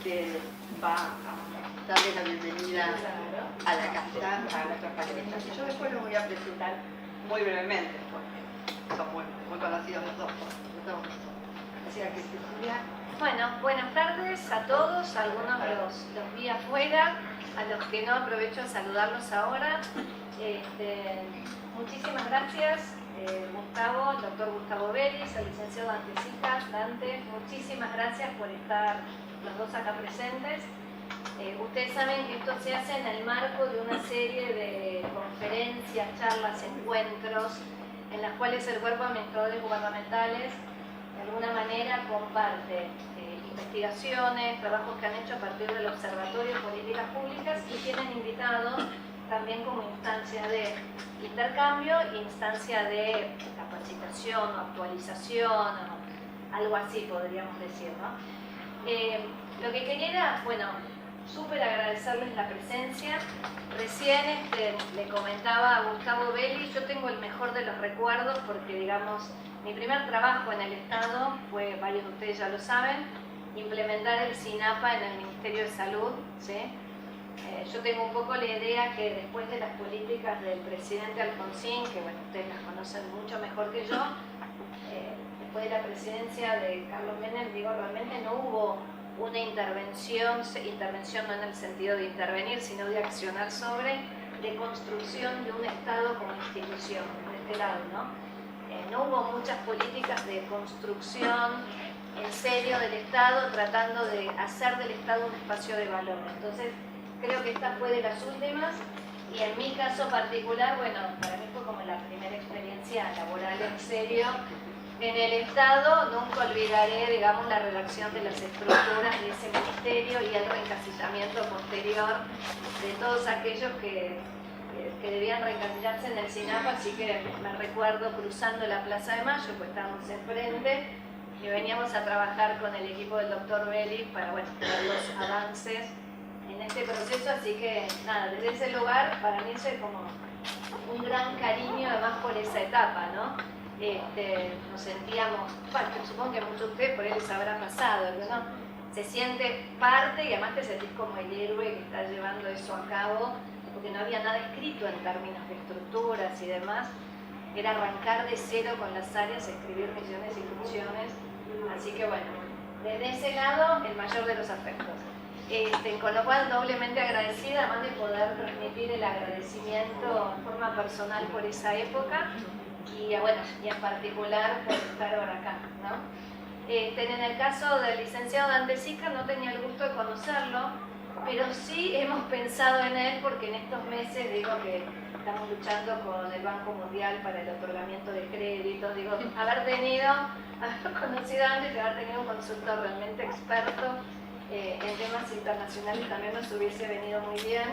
que va a darle la bienvenida a la casa, a nuestros panelistas. Y yo después los voy a presentar muy brevemente, porque son muy conocidos los dos. Así que, Cecilia. Bueno, buenas tardes a todos, a algunos los vi afuera, a los que no aprovecho a saludarlos ahora. Muchísimas gracias, Gustavo, el doctor Gustavo Vélez, el licenciado Dante, muchísimas gracias por estar los dos acá presentes. Ustedes saben que esto se hace en el marco de una serie de conferencias, charlas, encuentros, en las cuales el Cuerpo de Administradores Gubernamentales de alguna manera comparte investigaciones, trabajos que han hecho a partir del Observatorio de Políticas Públicas y tienen invitado también como instancia de intercambio, instancia de capacitación o actualización, o algo así podríamos decir, ¿no? Lo que quería era, bueno, súper agradecerles la presencia. Recién le comentaba a Gustavo Vélez, yo tengo el mejor de los recuerdos porque, digamos, mi primer trabajo en el Estado fue, varios de ustedes ya lo saben, implementar el SINAPA en el Ministerio de Salud, ¿sí? Yo tengo un poco la idea que después de las políticas del presidente Alfonsín, que bueno, ustedes las conocen mucho mejor que yo, después de la presidencia de Carlos Menem, digo, realmente no hubo una intervención no en el sentido de intervenir, sino de accionar sobre, de construcción de un Estado como institución, de este lado, ¿no? No hubo muchas políticas de construcción en serio del Estado, tratando de hacer del Estado un espacio de valor. Entonces, creo que esta fue de las últimas, y en mi caso particular, bueno, para mí fue como la primera experiencia laboral en serio en el Estado. Nunca olvidaré, digamos, la redacción de las estructuras de ese ministerio y el reencasillamiento posterior de todos aquellos que debían reencasillarse en el SINAPA, así que me recuerdo cruzando la Plaza de Mayo, pues estábamos enfrente y veníamos a trabajar con el equipo del doctor Vélez para, bueno, ver los avances en este proceso, así que nada, desde ese lugar para mí es como un gran cariño además por esa etapa, ¿no? Nos sentíamos, bueno, supongo que a muchos de ustedes por ahí les habrá pasado, ¿no? Se siente parte y además te sentís como el héroe que está llevando eso a cabo, porque no había nada escrito en términos de estructuras y demás. Era arrancar de cero con las áreas, escribir misiones y funciones. Así que bueno, desde ese lado, el mayor de los afectos. Con lo cual, doblemente agradecida, además de poder transmitir el agradecimiento en forma personal por esa época y, bueno, y en particular por estar ahora acá, ¿no? En el caso del licenciado Dante no tenía el gusto de conocerlo, pero sí hemos pensado en él porque en estos meses, digo, que estamos luchando con el Banco Mundial para el otorgamiento de créditos, digo, haber conocido antes y haber tenido un consultor realmente experto en temas internacionales también nos hubiese venido muy bien,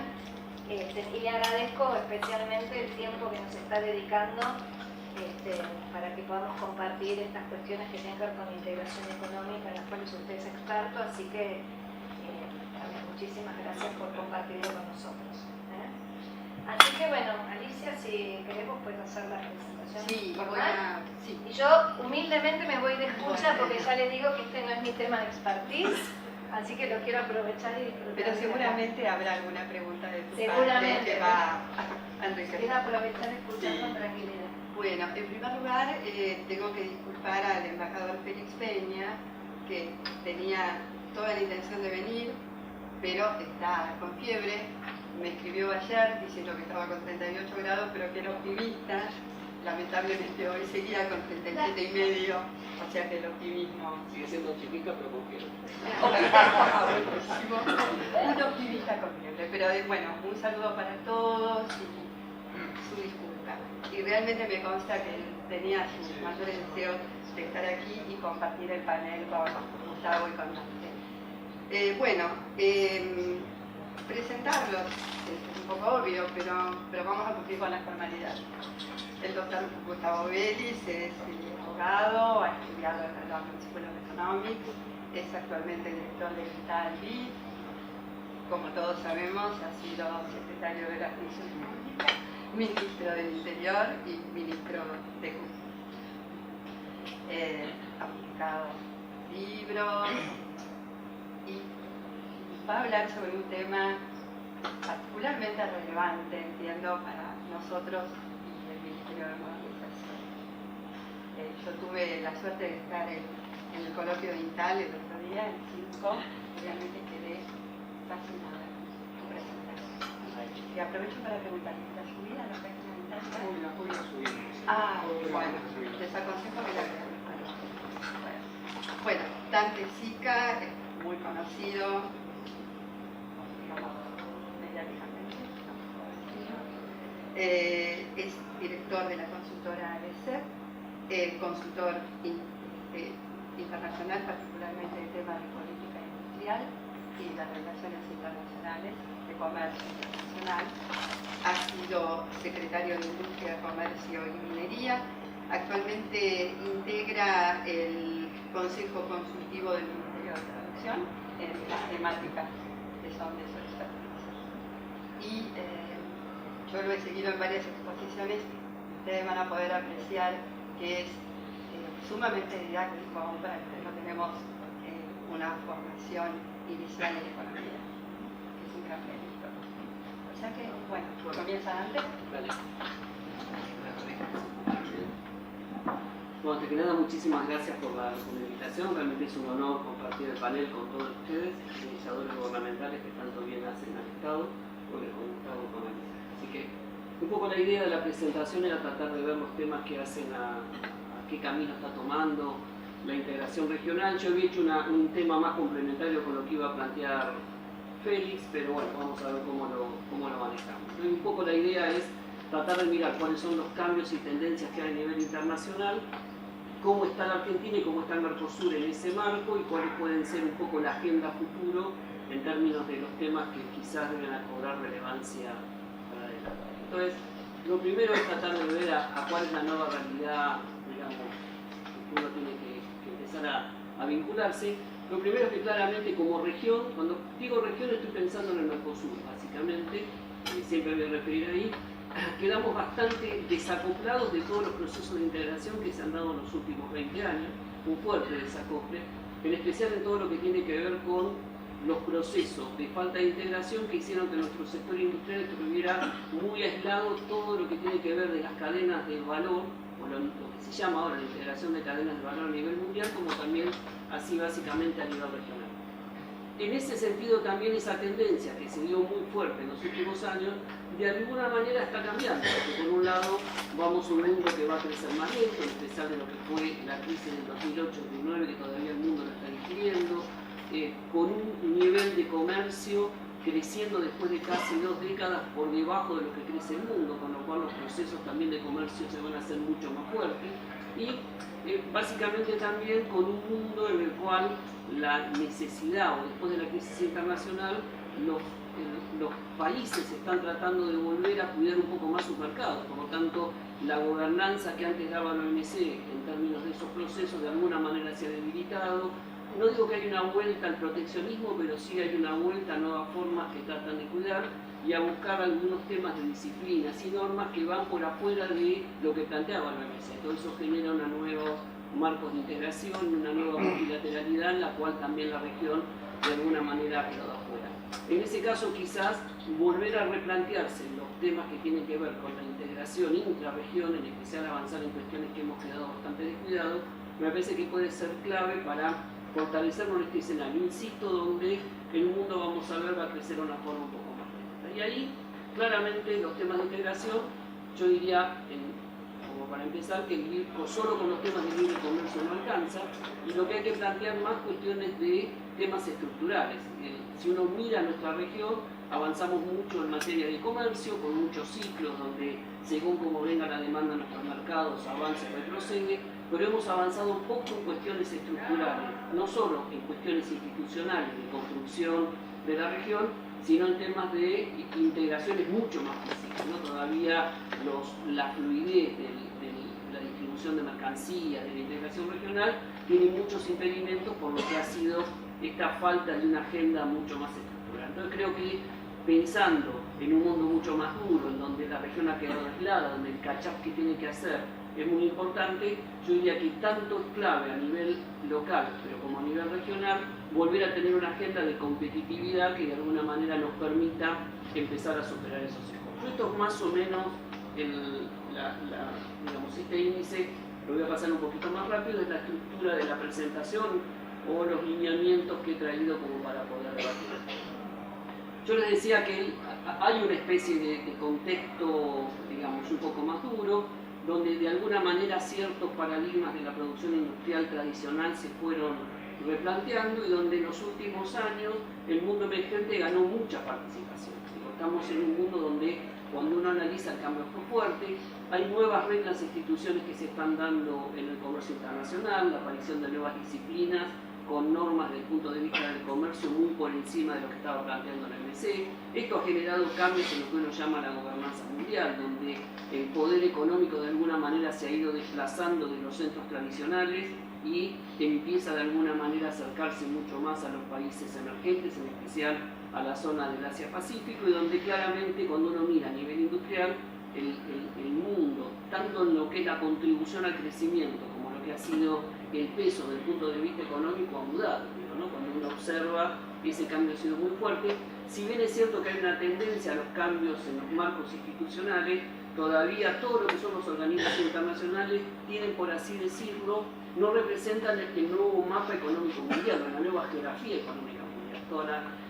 y le agradezco especialmente el tiempo que nos está dedicando para que podamos compartir estas cuestiones que tienen que ver con integración económica, en las cuales usted es experto, así que muchísimas gracias por compartirlo con nosotros. Así que bueno, Alicia, si queremos puedes hacer la presentación. Sí, sí. Y yo humildemente me voy de escucha porque ya les digo que este no es mi tema de expertise, así que lo quiero aprovechar y disfrutar. Pero seguramente habrá alguna pregunta de tu parte que va a enriquecer. Quiero aprovechar y escuchar con tranquilidad. Bueno, en primer lugar tengo que disculpar al embajador Félix Peña, que tenía toda la intención de venir, pero está con fiebre. Me escribió ayer diciendo que estaba con 38 grados, pero que era optimista. Lamentablemente hoy seguía con 37,5, o sea que el optimismo... Sigue siendo chiquita, pero con fiebre. Un optimista con fiebre, pero bueno, un saludo para todos y su disculpa. Y realmente me consta que tenía sus mayores deseos de estar aquí y compartir el panel con Gustavo y con Dante. Presentarlos es un poco obvio, pero vamos a cumplir con la formalidad. El doctor Gustavo Vélez es abogado, ha estudiado en la London School of Economics, es actualmente director del ITAL-BI. Como todos sabemos, ha sido secretario de la Función Pública, ministro del Interior y ministro de Justicia. Ha publicado libros y va a hablar sobre un tema particularmente relevante, entiendo, para nosotros y el Ministerio de Modernización. Yo tuve la suerte de estar en el coloquio de INTAL el otro día, el 5, realmente quedé fascinada con su presentación. Y aprovecho para preguntarle, ¿la subida no está en INTAL? Ah, bueno, les aconsejo que la vean. Bueno, Dante Sica es muy conocido, mediáticamente, es director de la consultora ABC, consultor internacional, particularmente en temas de política industrial y de relaciones internacionales, de comercio internacional. Ha sido secretario de Industria, Comercio y Minería. Actualmente integra el Consejo Consultivo del Ministerio de Traducción en las temáticas que son de su expertise. Y yo lo he seguido en varias exposiciones. Ustedes van a poder apreciar que es sumamente didáctico, aún para que no tenemos una formación inicial en economía, que es un gran mérito. O sea que, bueno, comienza antes. Vale. Bueno, antes que nada, muchísimas gracias por la invitación. Realmente es un honor compartir el panel con todos ustedes, iniciadores gubernamentales que tanto bien hacen al Estado, con él. Así que un poco la idea de la presentación era tratar de ver los temas que hacen a qué camino está tomando la integración regional. Yo había hecho un tema más complementario con lo que iba a plantear Félix, pero bueno, vamos a ver cómo lo manejamos. Y un poco la idea es tratar de mirar cuáles son los cambios y tendencias que hay a nivel internacional, cómo está la Argentina y cómo está el Mercosur en ese marco y cuáles pueden ser un poco la agenda futuro en términos de los temas que quizás deben cobrar relevancia para adelante. Entonces, lo primero es tratar de ver a cuál es la nueva realidad, digamos, que uno tiene que empezar a vincularse. Lo primero es que claramente como región, cuando digo región estoy pensando en el Mercosur, básicamente, siempre me voy a referir ahí, quedamos bastante desacoplados de todos los procesos de integración que se han dado en los últimos 20 años, un fuerte desacople, en especial en todo lo que tiene que ver con los procesos de falta de integración que hicieron que nuestro sector industrial estuviera muy aislado, todo lo que tiene que ver de las cadenas de valor, o lo que se llama ahora la integración de cadenas de valor a nivel mundial, como también así básicamente a nivel regional. En ese sentido también esa tendencia que se dio muy fuerte en los últimos años, de alguna manera está cambiando, porque por un lado vamos a un mundo que va a crecer más lento, en especial de lo que fue la crisis del 2008-2009, que todavía el mundo lo está digiriendo, con un nivel de comercio creciendo después de casi 2 décadas por debajo de lo que crece el mundo, con lo cual los procesos también de comercio se van a hacer mucho más fuertes, y básicamente también con un mundo en el cual la necesidad, o después de la crisis internacional, los países están tratando de volver a cuidar un poco más sus mercados, por lo tanto la gobernanza que antes daba la OMC en términos de esos procesos de alguna manera se ha debilitado. No digo que hay una vuelta al proteccionismo, pero sí hay una vuelta a nuevas formas que tratan de cuidar y a buscar algunos temas de disciplinas y normas que van por afuera de lo que planteaba la OMC. Todo eso genera una nueva marcos de integración, una nueva multilateralidad en la cual también la región de alguna manera ha quedado afuera. En ese caso quizás volver a replantearse los temas que tienen que ver con la integración intrarregión, en especial avanzar en cuestiones que hemos quedado bastante descuidados, me parece que puede ser clave para fortalecernos en este escenario, insisto, donde el mundo, vamos a ver, va a crecer de una forma un poco más lenta. Y ahí, claramente, los temas de integración, yo diría, como para empezar, que vivir solo con los temas de libre comercio no alcanza, y lo que hay que plantear más cuestiones de temas estructurales. Si uno mira nuestra región, avanzamos mucho en materia de comercio, con muchos ciclos donde, según como venga la demanda en nuestros mercados, avanza y retrocede, pero hemos avanzado un poco en cuestiones estructurales, no solo en cuestiones institucionales de construcción de la región, sino en temas de integraciones mucho más físicas, ¿no? Todavía la fluidez de la distribución de mercancías, de la integración regional, tiene muchos impedimentos por lo que ha sido esta falta de una agenda mucho más estructural. Entonces creo que pensando en un mundo mucho más duro, en donde la región ha quedado aislada, donde el catch-up que tiene que hacer es muy importante. Yo diría que tanto es clave a nivel local, pero como a nivel regional, volver a tener una agenda de competitividad que de alguna manera nos permita empezar a superar esos escollos. Esto es más o menos digamos, este índice, lo voy a pasar un poquito más rápido, es la estructura de la presentación o los lineamientos que he traído como para poder debatir. Yo les decía que hay una especie de contexto, digamos, un poco más duro, donde de alguna manera ciertos paradigmas de la producción industrial tradicional se fueron replanteando y donde en los últimos años el mundo emergente ganó mucha participación. Estamos en un mundo donde cuando uno analiza el cambio fue fuerte, hay nuevas reglas e instituciones que se están dando en el comercio internacional, la aparición de nuevas disciplinas con normas desde el punto de vista del comercio muy por encima de lo que estaba planteando la OMC. Esto ha generado cambios en lo que uno llama la gobernanza mundial, donde el poder económico de alguna manera se ha ido desplazando de los centros tradicionales y empieza de alguna manera a acercarse mucho más a los países emergentes, en especial a la zona del Asia-Pacífico, y donde claramente cuando uno mira a nivel industrial, el mundo, tanto en lo que es la contribución al crecimiento como lo que ha sido el peso desde el punto de vista económico, ha mudado, ¿no? Cuando uno observa, ese cambio ha sido muy fuerte. Si bien es cierto que hay una tendencia a los cambios en los marcos institucionales, todavía todo lo que son los organismos internacionales tienen, por así decirlo, no representan el nuevo mapa económico mundial, la nueva geografía económica mundial. Todo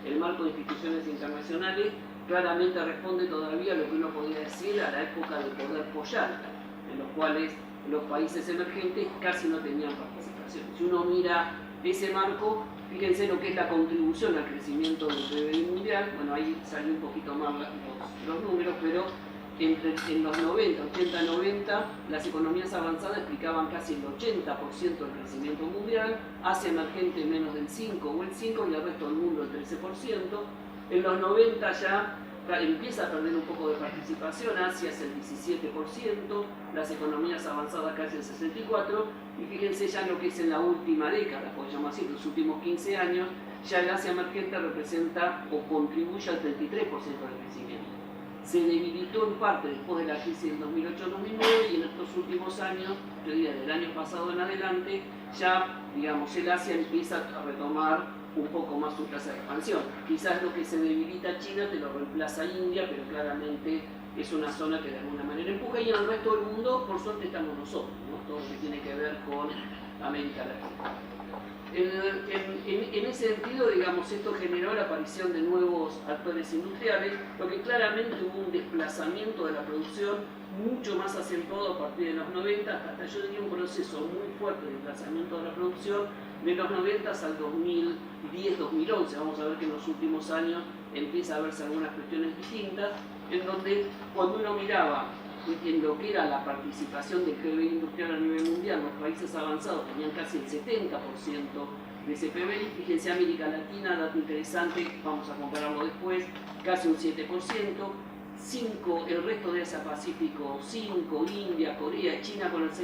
el marco de instituciones internacionales claramente responde todavía a lo que uno podría decir a la época del poder Poyalta, en los cuales los países emergentes casi no tenían participación. Si uno mira ese marco, fíjense lo que es la contribución al crecimiento del PBI mundial. Bueno, ahí salió un poquito más los números, pero en los 90, 80-90, las economías avanzadas explicaban casi el 80% del crecimiento mundial, Asia emergente menos del 5 o el 5% y el resto del mundo el 13%. En los 90 ya empieza a perder un poco de participación, Asia es el 17%, las economías avanzadas casi el 64%, y fíjense ya lo que es en la última década, podríamos decir, los últimos 15 años, ya el Asia emergente representa o contribuye al 33% del crecimiento. Se debilitó en parte después de la crisis del 2008-2009 y en estos últimos años, yo diría del año pasado en adelante, ya digamos el Asia empieza a retomar un poco más su tasa de expansión. Quizás lo que se debilita China te lo reemplaza India, pero claramente es una zona que de alguna manera empuja, y en el resto del mundo, por suerte, estamos nosotros, ¿no? Todo lo que tiene que ver con América Latina. En ese sentido, digamos, esto generó la aparición de nuevos actores industriales, lo que claramente hubo un desplazamiento de la producción mucho más acentuado a partir de los 90, hasta yo diría un proceso muy fuerte de desplazamiento de la producción de los 90 al 2010-2011. Vamos a ver que en los últimos años empieza a verse algunas cuestiones distintas, en donde cuando uno miraba en lo que era la participación del PBI industrial a nivel mundial, los países avanzados tenían casi el 70% de ese PBI. Fíjense, América Latina, dato interesante, vamos a compararlo después, casi un 7%, 5%, el resto de Asia Pacífico 5%, India, Corea, China con el 6%,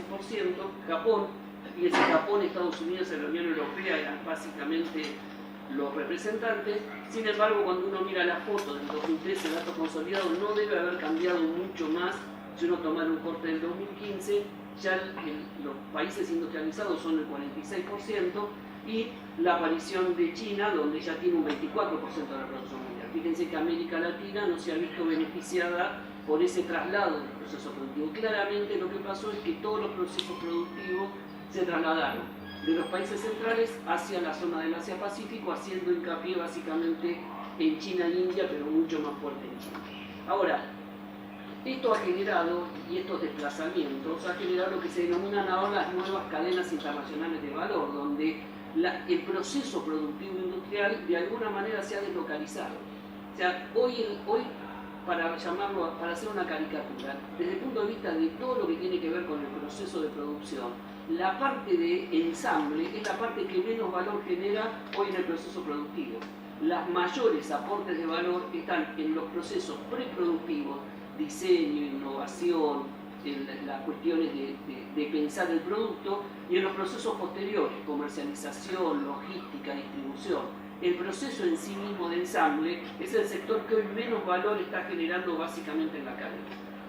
Japón, fíjense, Japón, Estados Unidos y la Unión Europea eran básicamente los representantes. Sin embargo, cuando uno mira la foto del 2013, el dato consolidado no debe haber cambiado mucho más. Si uno tomara un corte del 2015, ya los países industrializados son el 46%, y la aparición de China, donde ya tiene un 24% de la producción mundial. Fíjense que América Latina no se ha visto beneficiada por ese traslado del proceso productivo. Claramente lo que pasó es que todos los procesos productivos se trasladaron de los países centrales hacia la zona del Asia-Pacífico, haciendo hincapié básicamente en China e India, pero mucho más fuerte en China. Ahora, esto ha generado, y estos desplazamientos, ha generado lo que se denominan ahora las nuevas cadenas internacionales de valor, donde el proceso productivo industrial de alguna manera se ha deslocalizado. O sea, hoy para hacer una caricatura, desde el punto de vista de todo lo que tiene que ver con el proceso de producción, la parte de ensamble es la parte que menos valor genera hoy en el proceso productivo. Las mayores aportes de valor están en los procesos preproductivos, diseño, innovación, en las cuestiones de pensar el producto, y en los procesos posteriores, comercialización, logística, distribución. El proceso en sí mismo de ensamble es el sector que hoy menos valor está generando básicamente en la cadena.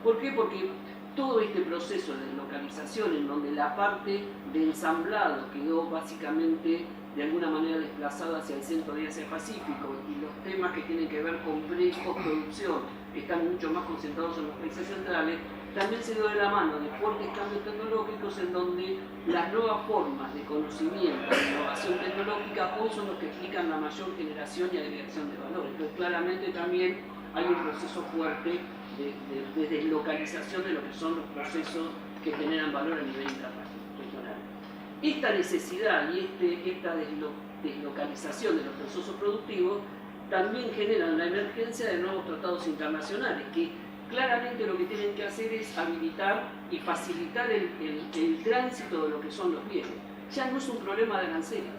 ¿Por qué? Porque todo este proceso de deslocalización en donde la parte de ensamblado quedó básicamente de alguna manera desplazada hacia el centro de Asia-Pacífico y los temas que tienen que ver con pre- y postproducción están mucho más concentrados en los países centrales, también se dio de la mano de fuertes cambios tecnológicos en donde las nuevas formas de conocimiento, de innovación tecnológica hoy son los que explican la mayor generación y agregación de valor. Entonces claramente también hay un proceso fuerte de deslocalización de lo que son los procesos que generan valor a nivel internacional. Esta necesidad y esta deslocalización de los procesos productivos también generan la emergencia de nuevos tratados internacionales que claramente lo que tienen que hacer es habilitar y facilitar el tránsito de lo que son los bienes. Ya no es un problema de aranceles,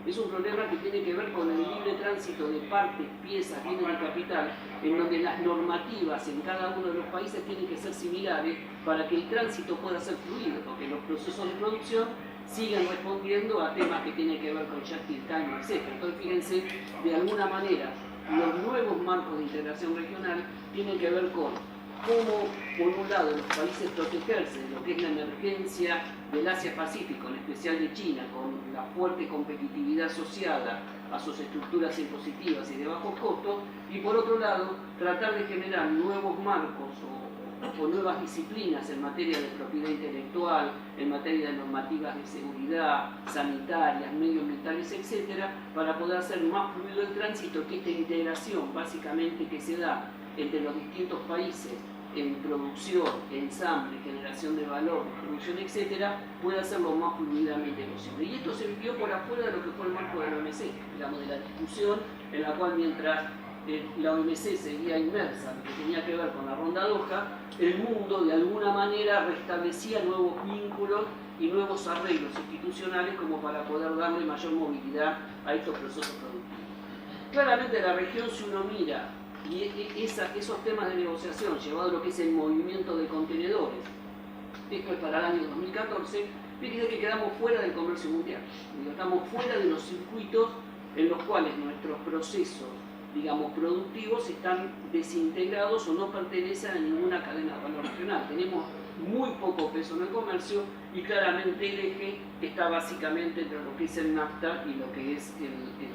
es un problema que tiene que ver con el libre tránsito de partes, piezas, bienes y capital, en donde las normativas en cada uno de los países tienen que ser similares para que el tránsito pueda ser fluido, porque los procesos de producción sigan respondiendo a temas que tienen que ver con just-in-time, etc. Entonces fíjense, de alguna manera, los nuevos marcos de integración regional tienen que ver con cómo, por un lado, los países protegerse de lo que es la emergencia del Asia-Pacífico, en especial de China, con la fuerte competitividad asociada a sus estructuras impositivas y de bajos costos, y por otro lado, tratar de generar nuevos marcos o nuevas disciplinas en materia de propiedad intelectual, en materia de normativas de seguridad, sanitarias, medioambientales, etc., para poder hacer más fluido el tránsito, que esta integración básicamente que se da entre los distintos países en producción, ensamble, generación de valor, distribución, etc., pueda ser lo más fluidamente posible. Y esto se vivió por afuera de lo que fue el marco de la OMC, digamos, de la discusión en la cual mientras la OMC seguía inmersa en lo que tenía que ver con la ronda Doha, el mundo de alguna manera restablecía nuevos vínculos y nuevos arreglos institucionales como para poder darle mayor movilidad a estos procesos productivos. Claramente la región, si uno mira y esos temas de negociación llevado a lo que es el movimiento de contenedores, esto es para el año 2014, fíjense que quedamos fuera del comercio mundial, estamos fuera de los circuitos en los cuales nuestros procesos, digamos, productivos están desintegrados o no pertenecen a ninguna cadena de valor regional. Tenemos muy poco peso en el comercio y claramente el eje está básicamente entre lo que es el NAFTA y lo que es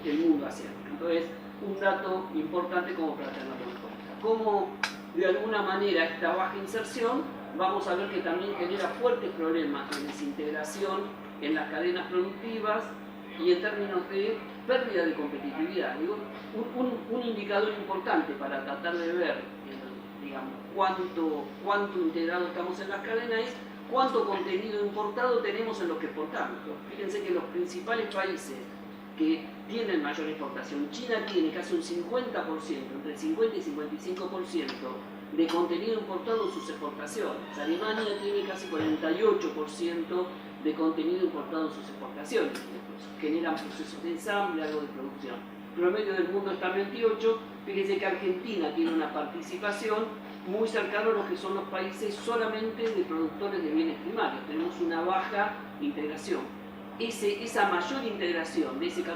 el mundo asiático. Entonces, un dato importante como para tenerlo en cuenta. Como de alguna manera esta baja inserción, vamos a ver que también genera fuertes problemas de desintegración en las cadenas productivas y en términos de pérdida de competitividad. Digo, un indicador importante para tratar de ver digamos, cuánto integrado estamos en las cadenas es cuánto contenido importado tenemos en lo que exportamos. Fíjense que los principales países que tienen mayor exportación, China tiene casi un 50%, entre 50 y 55% de contenido importado en sus exportaciones. Alemania tiene casi 48% de contenido importado en sus exportaciones. Generan procesos de ensamble, algo de producción. El promedio del mundo está en 28. Fíjense que Argentina tiene una participación muy cercana a lo que son los países solamente de productores de bienes primarios. Tenemos una baja integración. Esa mayor integración de ese 14%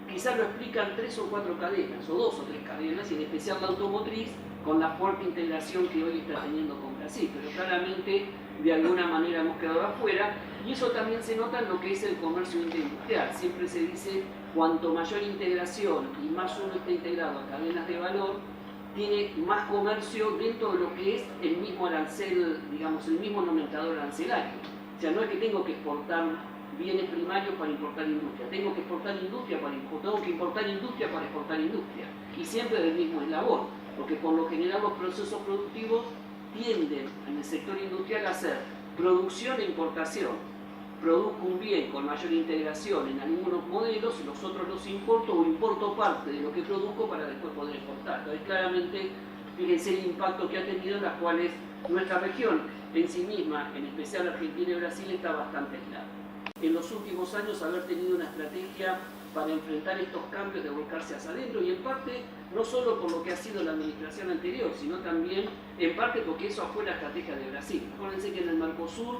quizás lo explican 3 o 4 cadenas, o 2 o 3 cadenas, y en especial la automotriz, con la fuerte integración que hoy está teniendo con Brasil. Pero claramente, de alguna manera hemos quedado afuera, y eso también se nota en lo que es el comercio interindustrial. Siempre se dice, cuanto mayor integración y más uno está integrado a cadenas de valor, tiene más comercio dentro de lo que es el mismo arancel, digamos, el mismo nomenclador arancelario. O sea, no es que tengo que exportar bienes primarios para importar industria, tengo que exportar industria para importar industria, y siempre del mismo eslabón, porque por lo general los procesos productivos tienden en el sector industrial a ser producción e importación. Produzco un bien con mayor integración en algunos modelos y los otros los importo o importo parte de lo que produzco para después poder exportar. Entonces claramente fíjense el impacto que ha tenido en las cuales nuestra región en sí misma, en especial Argentina y Brasil, está bastante aislada. En los últimos años haber tenido una estrategia para enfrentar estos cambios de volcarse hacia adentro y en parte no solo por lo que ha sido la administración anterior, sino también en parte porque eso fue la estrategia de Brasil. Acuérdense que en el Mercosur,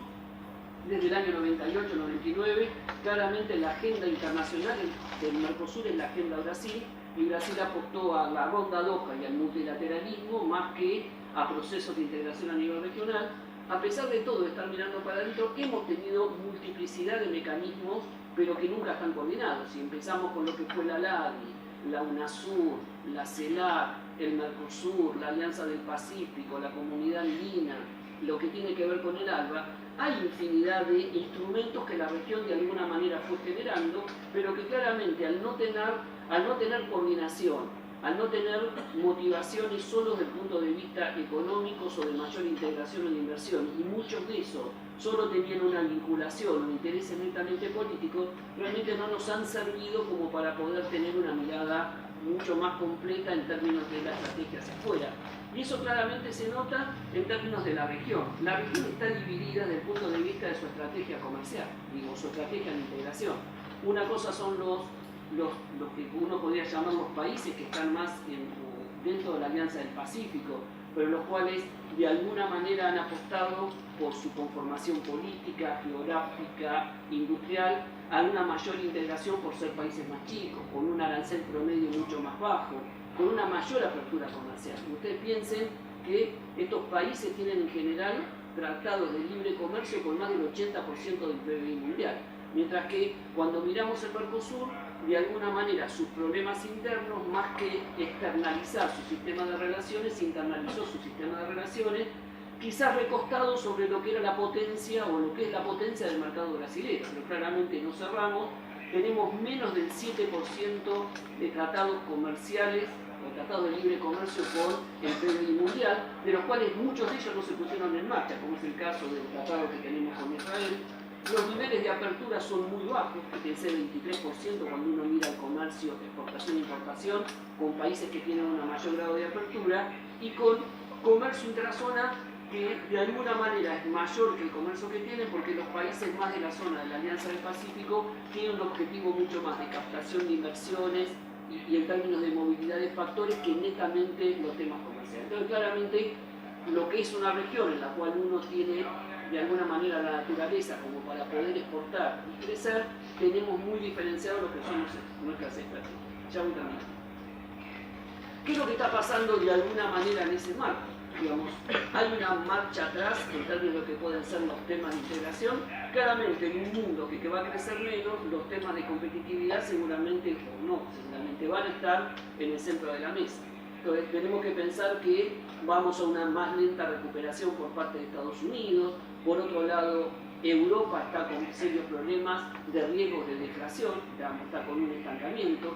desde el año 98-99, claramente la agenda internacional del Mercosur es la agenda Brasil, y Brasil apostó a la ronda Doha y al multilateralismo más que a procesos de integración a nivel regional, a pesar de todo, de estar mirando para adentro, hemos tenido multiplicidad de mecanismos, pero que nunca están coordinados. Si empezamos con lo que fue la LADI, la UNASUR, la CELAC, el Mercosur, la Alianza del Pacífico, la Comunidad Andina, lo que tiene que ver con el ALBA, hay infinidad de instrumentos que la región de alguna manera fue generando, pero que claramente al no tener coordinación, al no tener motivaciones solo desde el punto de vista económicos o de mayor integración en inversión, y muchos de esos solo tenían una vinculación, un interés netamente político, realmente no nos han servido como para poder tener una mirada mucho más completa en términos de la estrategia hacia afuera. Y eso claramente se nota en términos de la región. La región está dividida desde el punto de vista de su estrategia comercial, digo, su estrategia de integración. Una cosa son los que uno podría llamar los países que están más dentro de la Alianza del Pacífico, pero los cuales de alguna manera han apostado por su conformación política, geográfica, industrial, a una mayor integración por ser países más chicos, con un arancel promedio mucho más bajo, con una mayor apertura comercial. Ustedes piensen que estos países tienen en general tratados de libre comercio con más del 80% del PBI mundial, mientras que cuando miramos el Mercosur, de alguna manera sus problemas internos, más que externalizar su sistema de relaciones, internalizó su sistema de relaciones, quizás recostado sobre lo que era la potencia o lo que es la potencia del mercado brasileño, pero claramente no cerramos. Tenemos menos del 7% de tratados comerciales o tratados de libre comercio con el PBI mundial, de los cuales muchos de ellos no se pusieron en marcha, como es el caso del tratado que tenemos con Israel. Los niveles de apertura son muy bajos, que es el 23% cuando uno mira el comercio, exportación e importación, con países que tienen un mayor grado de apertura, y con comercio intrazona que de alguna manera es mayor que el comercio que tienen, porque los países más de la zona de la Alianza del Pacífico tienen un objetivo mucho más de captación de inversiones y en términos de movilidad de factores que netamente los temas comerciales. Entonces claramente lo que es una región en la cual uno tiene de alguna manera la naturaleza como para poder exportar y crecer, tenemos muy diferenciado lo que son nuestras estrategias. Ya voy terminando. ¿Qué es lo que está pasando de alguna manera en ese marco? Digamos, hay una marcha atrás en términos de lo que pueden ser los temas de integración. Claramente en un mundo que va a crecer menos, los temas de competitividad seguramente van a estar en el centro de la mesa. Entonces tenemos que pensar que vamos a una más lenta recuperación por parte de Estados Unidos. Por otro lado, Europa está con serios problemas de riesgos de deflación, está con un estancamiento.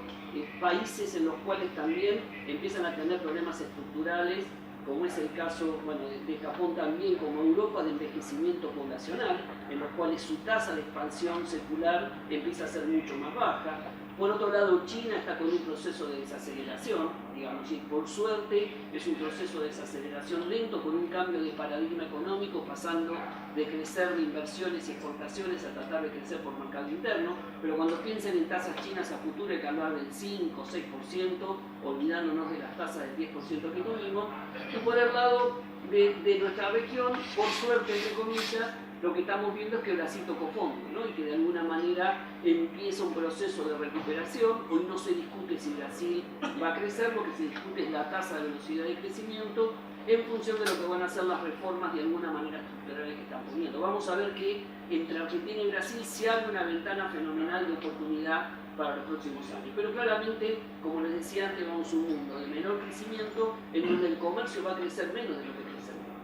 Países en los cuales también empiezan a tener problemas estructurales, como es el caso de Japón también, como Europa, de envejecimiento poblacional, en los cuales su tasa de expansión secular empieza a ser mucho más baja. Por otro lado, China está con un proceso de desaceleración, digamos, y por suerte es un proceso de desaceleración lento, con un cambio de paradigma económico, pasando de crecer de inversiones y exportaciones a tratar de crecer por mercado interno, pero cuando piensen en tasas chinas a futuro hay que hablar del 5 o 6%, olvidándonos de las tasas del 10% que tuvimos. Y por el lado de nuestra región, por suerte, entre comillas, lo que estamos viendo es que Brasil tocó fondo, ¿no? Y que de alguna manera empieza un proceso de recuperación. Hoy no se discute si Brasil va a crecer, lo que se discute es la tasa de velocidad de crecimiento en función de lo que van a ser las reformas de alguna manera estructurales que están poniendo. Vamos a ver que entre Argentina y Brasil se abre una ventana fenomenal de oportunidad para los próximos años. Pero claramente, como les decía antes, vamos a un mundo de menor crecimiento en donde el comercio va a crecer menos de lo que crece el mundo.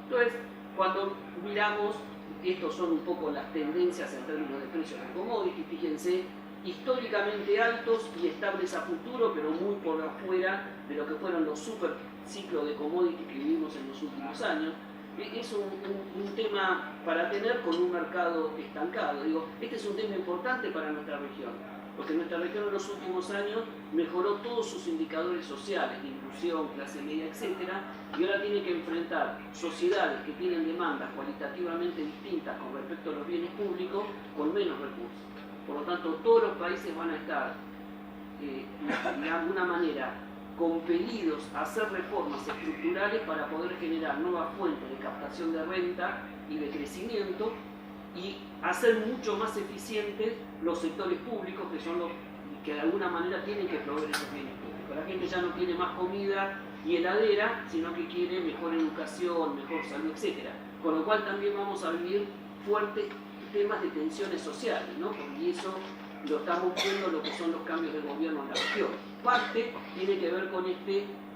Entonces, cuando miramos, estos son un poco las tendencias en términos de precios de commodities, fíjense, históricamente altos y estables a futuro, pero muy por afuera de lo que fueron los super ciclos de commodities que vivimos en los últimos años. Es un tema para tener con un mercado estancado. Digo, este es un tema importante para nuestra región, porque nuestra región en los últimos años mejoró todos sus indicadores sociales, de inclusión, clase media, etc. Y ahora tiene que enfrentar sociedades que tienen demandas cualitativamente distintas con respecto a los bienes públicos con menos recursos. Por lo tanto, todos los países van a estar, de alguna manera, compelidos a hacer reformas estructurales para poder generar nuevas fuentes de captación de renta y de crecimiento y hacer mucho más eficientes los sectores públicos, que son los que de alguna manera tienen que proveer esos bienes públicos. La gente ya no tiene más comida, y heladera, sino que quiere mejor educación, mejor salud, etc. Con lo cual también vamos a vivir fuertes temas de tensiones sociales, ¿no? Y eso lo estamos viendo lo que son los cambios de gobierno en la región. Parte tiene que ver con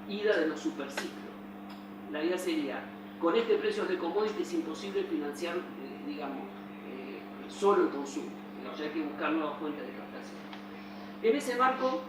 ida de los superciclos. La idea sería, con este precio de commodities es imposible financiar, digamos, solo el consumo. O sea, hay que buscar nuevas fuentes de captación. En ese marco,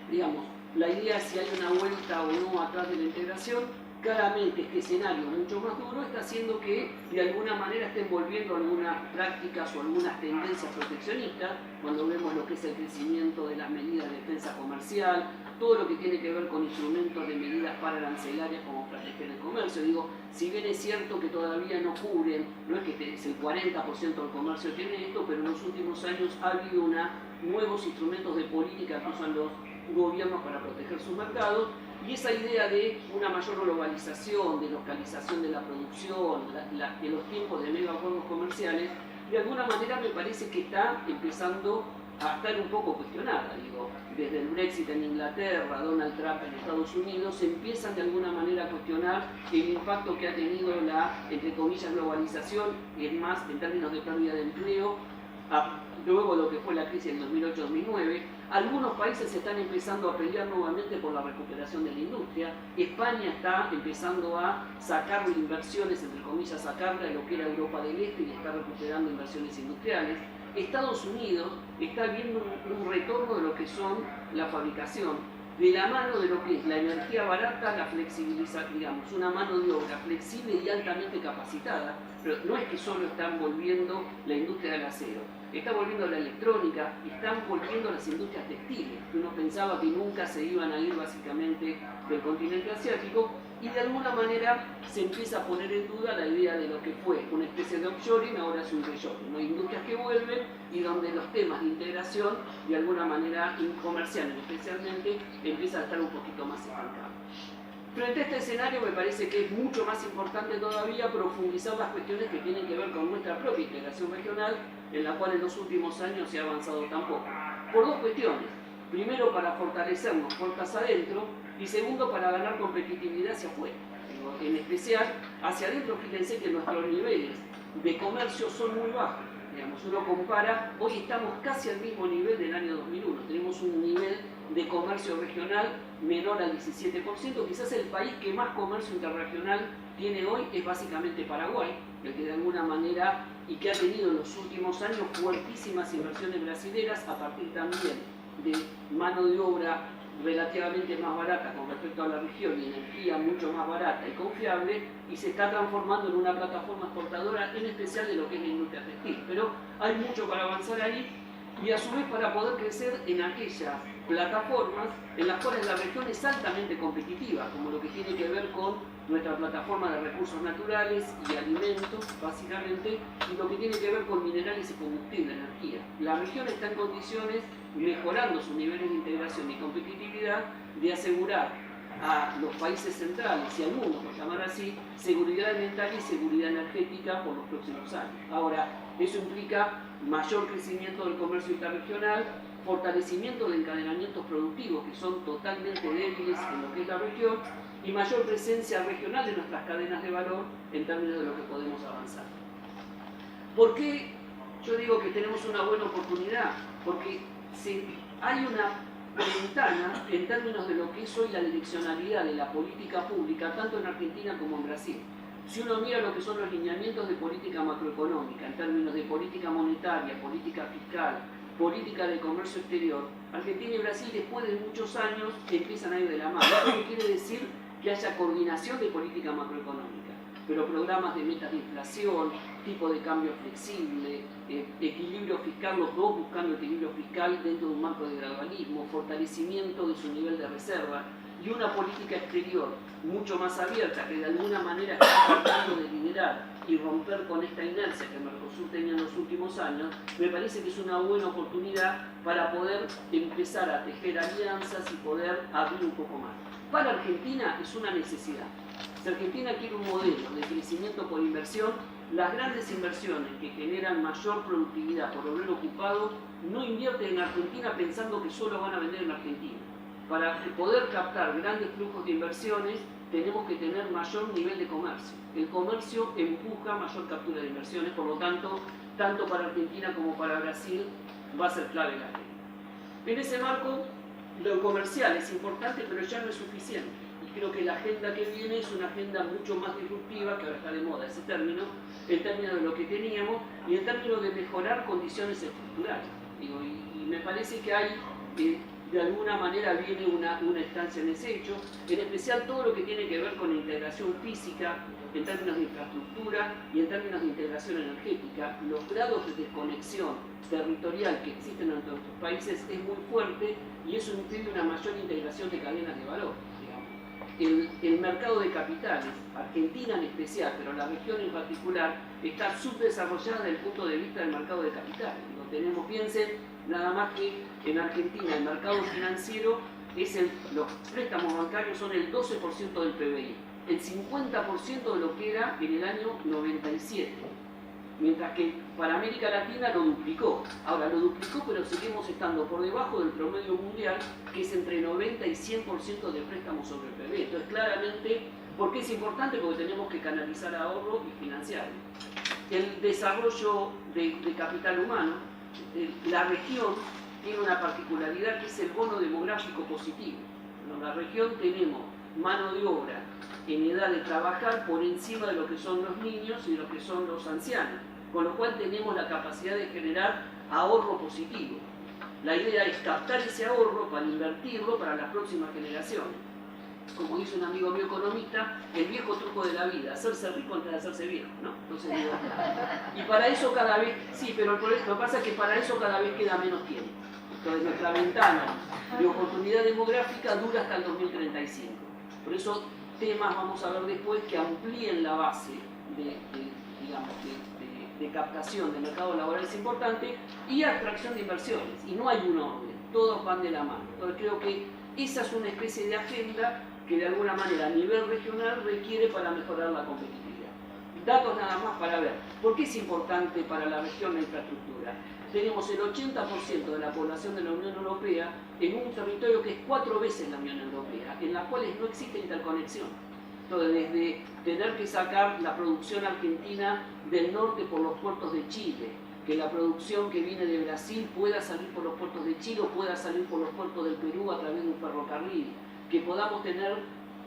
digamos, la idea es si hay una vuelta o no atrás de la integración. Claramente este escenario mucho más duro está haciendo que de alguna manera estén volviendo algunas prácticas o algunas tendencias proteccionistas, cuando vemos lo que es el crecimiento de las medidas de defensa comercial, todo lo que tiene que ver con instrumentos de medidas pararancelarias como proteger el comercio. Digo, si bien es cierto que todavía no cubren, no es que el 40% del comercio tiene esto, pero en los últimos años ha habido nuevos instrumentos de política que usan los gobiernos para proteger sus mercados. Y esa idea de una mayor globalización, de localización de la producción, de los tiempos de mega acuerdos comerciales, de alguna manera me parece que está empezando a estar un poco cuestionada. Digo, desde el Brexit en Inglaterra, Donald Trump en Estados Unidos, se empiezan de alguna manera a cuestionar el impacto que ha tenido la, entre comillas, globalización, y es más, en términos de pérdida de empleo, luego lo que fue la crisis en 2008-2009. Algunos países están empezando a pelear nuevamente por la recuperación de la industria. España está empezando a sacar inversiones, entre comillas, sacarla de lo que era Europa del Este y está recuperando inversiones industriales. Estados Unidos está viendo un retorno de lo que son la fabricación, de la mano de lo que es la energía barata, la flexibilización, digamos, una mano de obra flexible y altamente capacitada. Pero no es que solo están volviendo la industria del acero, está volviendo la electrónica, están volviendo las industrias textiles, que uno pensaba que nunca se iban a ir básicamente del continente asiático, y de alguna manera se empieza a poner en duda la idea de lo que fue una especie de offshoring, ahora es un reshoring, ¿no? Industrias que vuelven y donde los temas de integración, de alguna manera comercial especialmente, empiezan a estar un poquito más estancados. Frente a este escenario me parece que es mucho más importante todavía profundizar las cuestiones que tienen que ver con nuestra propia integración regional, en la cual en los últimos años se ha avanzado tan poco. Por dos cuestiones. Primero, para fortalecernos puertas adentro, y segundo, para ganar competitividad hacia afuera. En especial, hacia adentro, fíjense que nuestros niveles de comercio son muy bajos. Digamos, uno compara, hoy estamos casi al mismo nivel del año 2001. Tenemos un nivel de comercio regional menor al 17%. Quizás el país que más comercio interregional tiene hoy es básicamente Paraguay, el que de alguna manera, y que ha tenido en los últimos años fuertísimas inversiones brasileras a partir también de mano de obra relativamente más barata con respecto a la región y energía mucho más barata y confiable, y se está transformando en una plataforma exportadora, en especial de lo que es la industria textil. Pero hay mucho para avanzar ahí, y a su vez para poder crecer en aquellas plataformas en las cuales la región es altamente competitiva, como lo que tiene que ver con nuestra plataforma de recursos naturales y alimentos, básicamente, y lo que tiene que ver con minerales y combustible, energía. La región está en condiciones, mejorando sus niveles de integración y competitividad, de asegurar a los países centrales y al mundo, por llamar así, seguridad alimentaria y seguridad energética por los próximos años. Ahora, eso implica mayor crecimiento del comercio interregional, fortalecimiento de encadenamientos productivos que son totalmente débiles en lo que es la región, y mayor presencia regional de nuestras cadenas de valor en términos de lo que podemos avanzar. ¿Por qué yo digo que tenemos una buena oportunidad? Porque hay una ventana en términos de lo que es hoy la direccionalidad de la política pública, tanto en Argentina como en Brasil. Si uno mira lo que son los lineamientos de política macroeconómica, en términos de política monetaria, política fiscal, política de comercio exterior, Argentina y Brasil después de muchos años empiezan a ir de la mano. Eso quiere decir que haya coordinación de política macroeconómica, pero programas de metas de inflación, tipo de cambio flexible, equilibrio fiscal, los dos buscando equilibrio fiscal dentro de un marco de gradualismo, fortalecimiento de su nivel de reserva, y una política exterior mucho más abierta, que de alguna manera está tratando de liderar y romper con esta inercia que Mercosur tenía en los últimos años. Me parece que es una buena oportunidad para poder empezar a tejer alianzas y poder abrir un poco más. Para Argentina es una necesidad. Si Argentina quiere un modelo de crecimiento por inversión, las grandes inversiones que generan mayor productividad por obrero ocupado no invierten en Argentina pensando que solo van a vender en Argentina. para poder captar grandes flujos de inversiones tenemos que tener mayor nivel de comercio. El comercio empuja mayor captura de inversiones, por lo tanto, tanto para Argentina como para Brasil va a ser clave la agenda. En ese marco, lo comercial es importante, pero ya no es suficiente. Y creo que la agenda que viene es una agenda mucho más disruptiva, que ahora está de moda ese término, en términos de lo que teníamos y en términos de mejorar condiciones estructurales. Y me parece que hay, de alguna manera, viene una estancia en ese hecho, en especial todo lo que tiene que ver con la integración física, en términos de infraestructura y en términos de integración energética. Los grados de desconexión territorial que existen entre nuestros países es muy fuerte y eso impide una mayor integración de cadenas de valor. El mercado de capitales, Argentina en especial, pero la región en particular, está subdesarrollada desde el punto de vista del mercado de capitales. Lo tenemos, piensen, nada más que en Argentina el mercado financiero, los préstamos bancarios son el 12% del PBI, el 50% de lo que era en el año 97. Mientras que para América Latina lo duplicó. Ahora lo duplicó, pero seguimos estando por debajo del promedio mundial, que es entre 90 y 100% de préstamos sobre el PBI. Entonces, claramente, ¿por qué es importante? Porque tenemos que canalizar ahorro y financiarlo. El desarrollo de capital humano, la región tiene una particularidad que es el bono demográfico positivo. En la región tenemos mano de obra en edad de trabajar por encima de lo que son los niños y de lo que son los ancianos, con lo cual tenemos la capacidad de generar ahorro positivo. La idea es captar ese ahorro para invertirlo para las próximas generaciones. Como dice un amigo mío economista, el viejo truco de la vida, hacerse rico antes de hacerse viejo, ¿no? Entonces digo, y para eso cada vez, sí, pero lo que pasa es que para eso cada vez queda menos tiempo. Entonces nuestra ventana de oportunidad demográfica dura hasta el 2035. Por eso temas vamos a ver después que amplíen la base de captación de mercado laboral es importante y atracción de inversiones. Y no hay un orden, todos van de la mano. Entonces creo que esa es una especie de agenda que de alguna manera a nivel regional requiere para mejorar la competitividad. Datos nada más para ver. ¿Por qué es importante para la región la infraestructura? Tenemos el 80% de la población de la Unión Europea en un territorio que es 4 veces la Unión Europea, en las cuales no existe interconexión. Entonces, desde tener que sacar la producción argentina del norte por los puertos de Chile, que la producción que viene de Brasil pueda salir por los puertos de Chile o pueda salir por los puertos del Perú a través de un ferrocarril, que podamos tener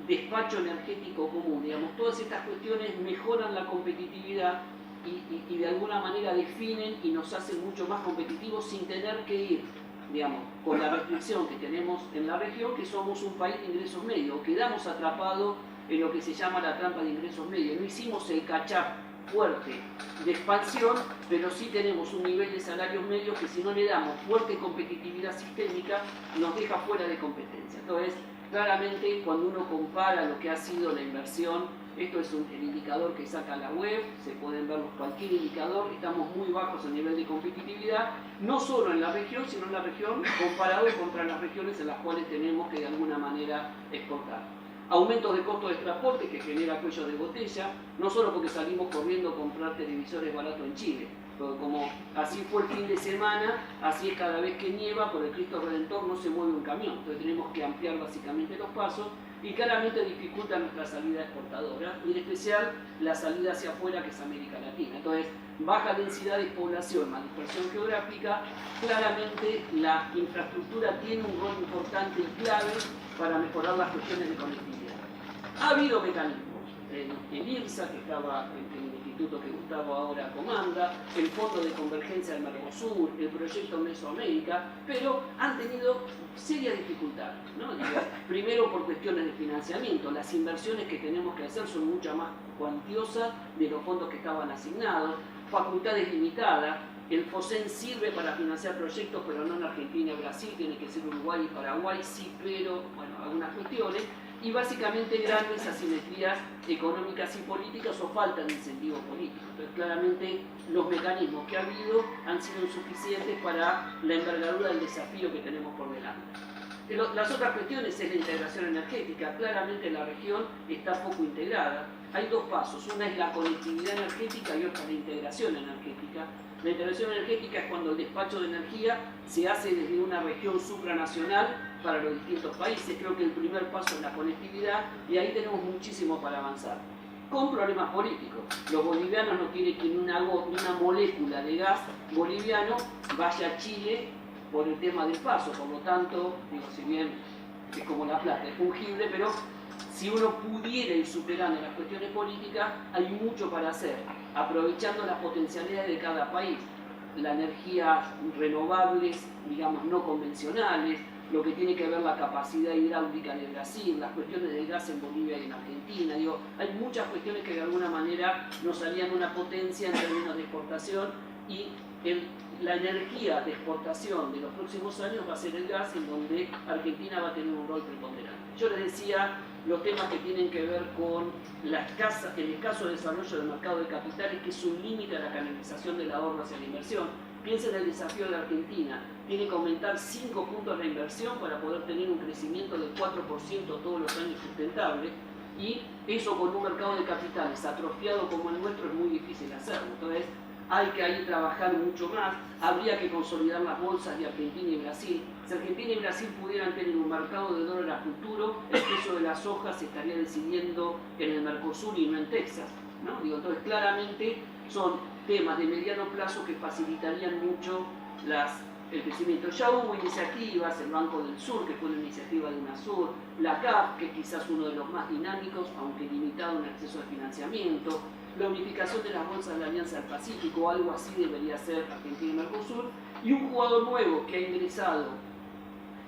despacho energético común, digamos, todas estas cuestiones mejoran la competitividad y de alguna manera definen y nos hacen mucho más competitivos sin tener que ir, digamos, con la restricción que tenemos en la región, que somos un país de ingresos medios, quedamos atrapados en lo que se llama la trampa de ingresos medios. No hicimos el catch-up fuerte de expansión, pero sí tenemos un nivel de salarios medios que si no le damos fuerte competitividad sistémica, nos deja fuera de competencia. Entonces, claramente, cuando uno compara lo que ha sido la inversión, esto es el indicador que saca la web, se pueden ver cualquier indicador, estamos muy bajos a nivel de competitividad, no solo en la región, sino en la región comparado contra las regiones en las cuales tenemos que de alguna manera exportar. Aumentos de costos de transporte que genera cuello de botella, no solo porque salimos corriendo a comprar televisores baratos en Chile, pero como así fue el fin de semana, así es cada vez que nieva, por el Cristo Redentor no se mueve un camión, entonces tenemos que ampliar básicamente los pasos y claramente dificulta nuestra salida exportadora, y en especial la salida hacia afuera, que es América Latina. Entonces, baja densidad de población, más dispersión geográfica, claramente la infraestructura tiene un rol importante y clave para mejorar las cuestiones de conectividad. Ha habido mecanismos, el IRSA, que estaba en el instituto que Gustavo ahora comanda, el Fondo de Convergencia del Mercosur, el proyecto Mesoamérica, pero han tenido serias dificultades, ¿no? Primero por cuestiones de financiamiento, las inversiones que tenemos que hacer son mucho más cuantiosas de los fondos que estaban asignados, facultades limitadas. El FOSEN sirve para financiar proyectos, pero no en Argentina y Brasil, tiene que ser Uruguay y Paraguay, sí, pero, bueno, algunas cuestiones, y básicamente grandes asimetrías económicas y políticas o falta de incentivos políticos. Entonces, claramente, los mecanismos que ha habido han sido insuficientes para la envergadura del desafío que tenemos por delante. Las otras cuestiones es la integración energética. Claramente la región está poco integrada. Hay dos pasos, una es la conectividad energética y otra es la integración energética. La integración energética es cuando el despacho de energía se hace desde una región supranacional para los distintos países. Creo que el primer paso es la conectividad y ahí tenemos muchísimo para avanzar. Con problemas políticos. Los bolivianos no quieren que ni una molécula de gas boliviano vaya a Chile por el tema del paso. Por lo tanto, digo, si bien es como la plata, es fungible, pero si uno pudiera ir superando las cuestiones políticas, hay mucho para hacer, aprovechando las potencialidades de cada país. Las energías renovables, digamos, no convencionales, lo que tiene que ver la capacidad hidráulica de Brasil, las cuestiones del gas en Bolivia y en Argentina. Digo, hay muchas cuestiones que de alguna manera nos harían una potencia en términos de exportación y la energía de exportación de los próximos años va a ser el gas, en donde Argentina va a tener un rol preponderante. Yo les decía los temas que tienen que ver con el escaso desarrollo del mercado de capitales, que es un límite a la canalización del ahorro hacia la inversión. Piensen en el desafío de Argentina, tiene que aumentar 5 puntos la inversión para poder tener un crecimiento del 4% todos los años sustentable, y eso con un mercado de capitales atrofiado como el nuestro es muy difícil hacerlo. Entonces hay que ahí trabajar mucho más, habría que consolidar las bolsas de Argentina y Brasil. Si Argentina y Brasil pudieran tener un mercado de dólar a futuro, el precio de las sojas se estaría decidiendo en el Mercosur y no en Texas, ¿no? Digo, entonces claramente son temas de mediano plazo que facilitarían mucho el crecimiento. Ya hubo iniciativas, el Banco del Sur, que fue una iniciativa de UNASUR, la CAF, que es quizás uno de los más dinámicos, aunque limitado en acceso al financiamiento, la unificación de las bolsas de la Alianza del Pacífico, algo así debería ser Argentina y Mercosur, y un jugador nuevo que ha ingresado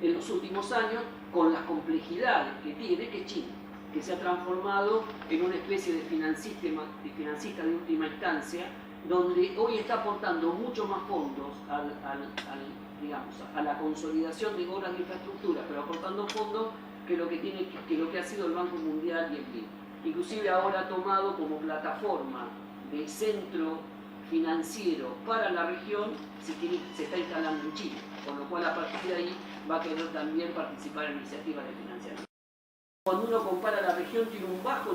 en los últimos años con las complejidades que tiene, que es China, que se ha transformado en una especie de financista de última instancia, donde hoy está aportando mucho más fondos digamos, a la consolidación de obras de infraestructura, pero aportando fondos que lo que ha sido el Banco Mundial y el BID. Inclusive ahora ha tomado como plataforma de centro financiero para la región, se está instalando en Chile, con lo cual a partir de ahí va a querer también participar en iniciativas de financiamiento. Cuando uno compara la región, tiene un bajo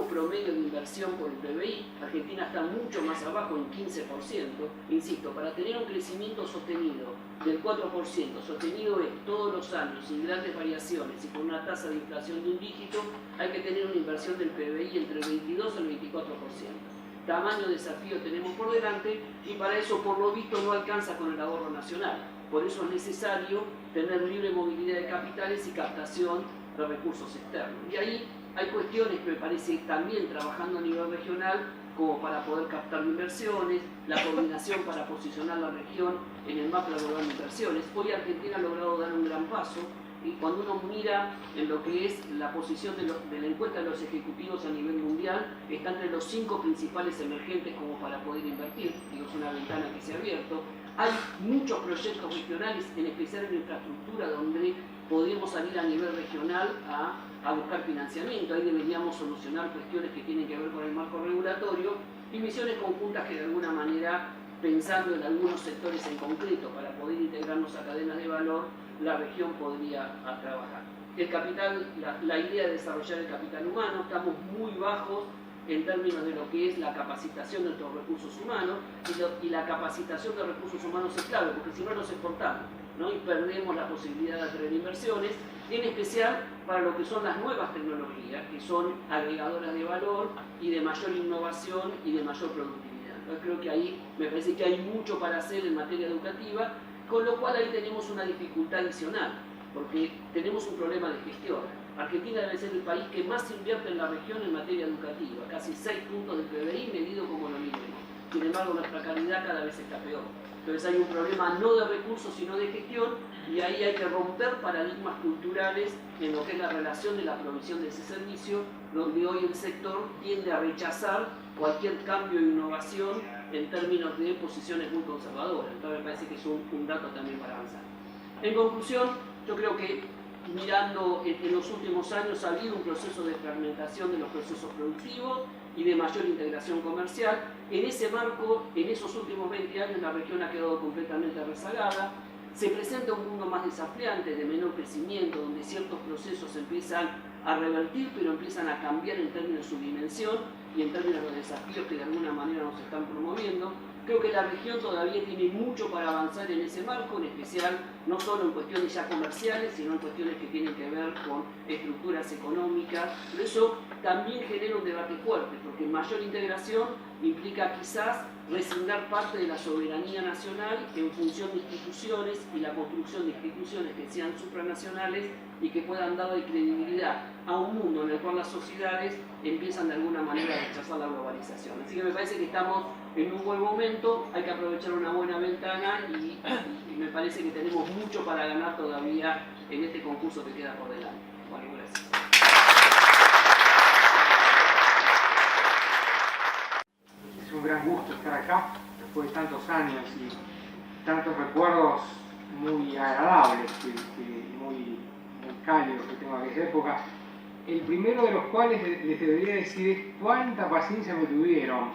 promedio de inversión por el PBI. Argentina está mucho más abajo, en 15%. Insisto, para tener un crecimiento sostenido del 4%, sostenido todos los años, sin grandes variaciones y con una tasa de inflación de un dígito, hay que tener una inversión del PBI entre el 22 y el 24%. Tamaño desafío tenemos por delante, y para eso, por lo visto, no alcanza con el ahorro nacional. Por eso es necesario tener libre movilidad de capitales y captación de recursos externos. Y ahí hay cuestiones que me parece también trabajando a nivel regional, como para poder captar inversiones, la coordinación para posicionar la región en el mapa global de inversiones. Hoy Argentina ha logrado dar un gran paso, y cuando uno mira en lo que es la posición de la encuesta de los ejecutivos a nivel mundial, está entre los 5 principales emergentes como para poder invertir. Digo, es una ventana que se ha abierto. Hay muchos proyectos regionales, en especial en infraestructura, donde podríamos salir a nivel regional a buscar financiamiento. Ahí deberíamos solucionar cuestiones que tienen que ver con el marco regulatorio y misiones conjuntas que de alguna manera, pensando en algunos sectores en concreto para poder integrarnos a cadenas de valor, la región podría trabajar. El capital, la idea de desarrollar el capital humano, estamos muy bajos en términos de lo que es la capacitación de nuestros recursos humanos, y la capacitación de recursos humanos es clave, porque si no nos exportamos, ¿no? Y perdemos la posibilidad de atraer inversiones, en especial para lo que son las nuevas tecnologías, que son agregadoras de valor y de mayor innovación y de mayor productividad. Entonces creo que ahí me parece que hay mucho para hacer en materia educativa, con lo cual ahí tenemos una dificultad adicional, porque tenemos un problema de gestión. Argentina debe ser el país que más invierte en la región en materia educativa, casi 6 puntos del PBI medido como lo mínimo. Sin embargo, nuestra calidad cada vez está peor. Entonces hay un problema no de recursos, sino de gestión, y ahí hay que romper paradigmas culturales en lo que es la relación de la provisión de ese servicio, donde hoy el sector tiende a rechazar cualquier cambio e innovación en términos de posiciones muy conservadoras. Entonces me parece que es un dato también para avanzar. En conclusión, yo creo que mirando en los últimos años ha habido un proceso de fragmentación de los procesos productivos y de mayor integración comercial. En ese marco, en esos últimos 20 años, la región ha quedado completamente rezagada. Se presenta un mundo más desafiante, de menor crecimiento, donde ciertos procesos empiezan a revertir, pero empiezan a cambiar en términos de su dimensión y en términos de los desafíos que de alguna manera nos están promoviendo. Creo que la región todavía tiene mucho para avanzar en ese marco, en especial no solo en cuestiones ya comerciales, sino en cuestiones que tienen que ver con estructuras económicas. Pero eso también genera un debate fuerte, porque mayor integración implica quizás resignar parte de la soberanía nacional en función de instituciones y la construcción de instituciones que sean supranacionales y que puedan darle credibilidad a un mundo en el cual las sociedades empiezan de alguna manera a rechazar la globalización. Así que me parece que estamos en un buen momento, hay que aprovechar una buena ventana y me parece que tenemos mucho para ganar todavía en este concurso que queda por delante. Bueno, gracias. Es un gran gusto estar acá después de tantos años y tantos recuerdos muy agradables y muy cálidos que tengo de aquella época. El primero de los cuales les debería decir es cuánta paciencia me tuvieron.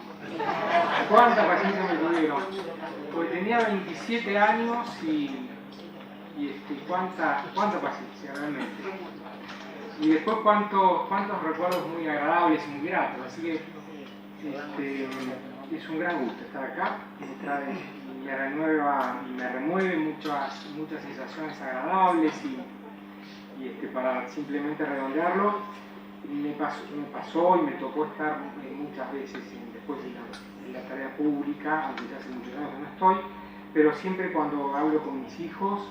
Cuánta paciencia me tuvieron. Porque tenía 27 años y cuánta paciencia realmente. Y después cuántos recuerdos muy agradables y muy gratos. Así que es un gran gusto estar acá. Me renueva y me remueve muchas sensaciones agradables y para simplemente redondearlo, me pasó y me tocó estar muchas veces después de la tarea pública, aunque ya hace muchos años que no estoy, pero siempre cuando hablo con mis hijos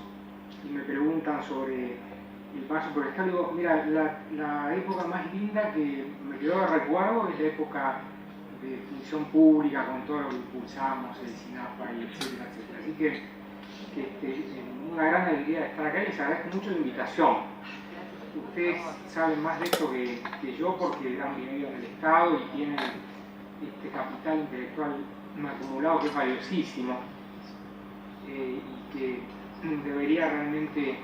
y me preguntan sobre el paso por el Estado, digo, mira, la época más linda que me quedó de recuerdo es la época de función pública, con todo lo que impulsamos, el SINAPA y etcétera, etcétera. Así que una gran alegría de estar acá y les agradezco mucho la invitación. Ustedes saben más de esto que yo porque han vivido en el Estado y tienen este capital intelectual acumulado que es valiosísimo y que debería realmente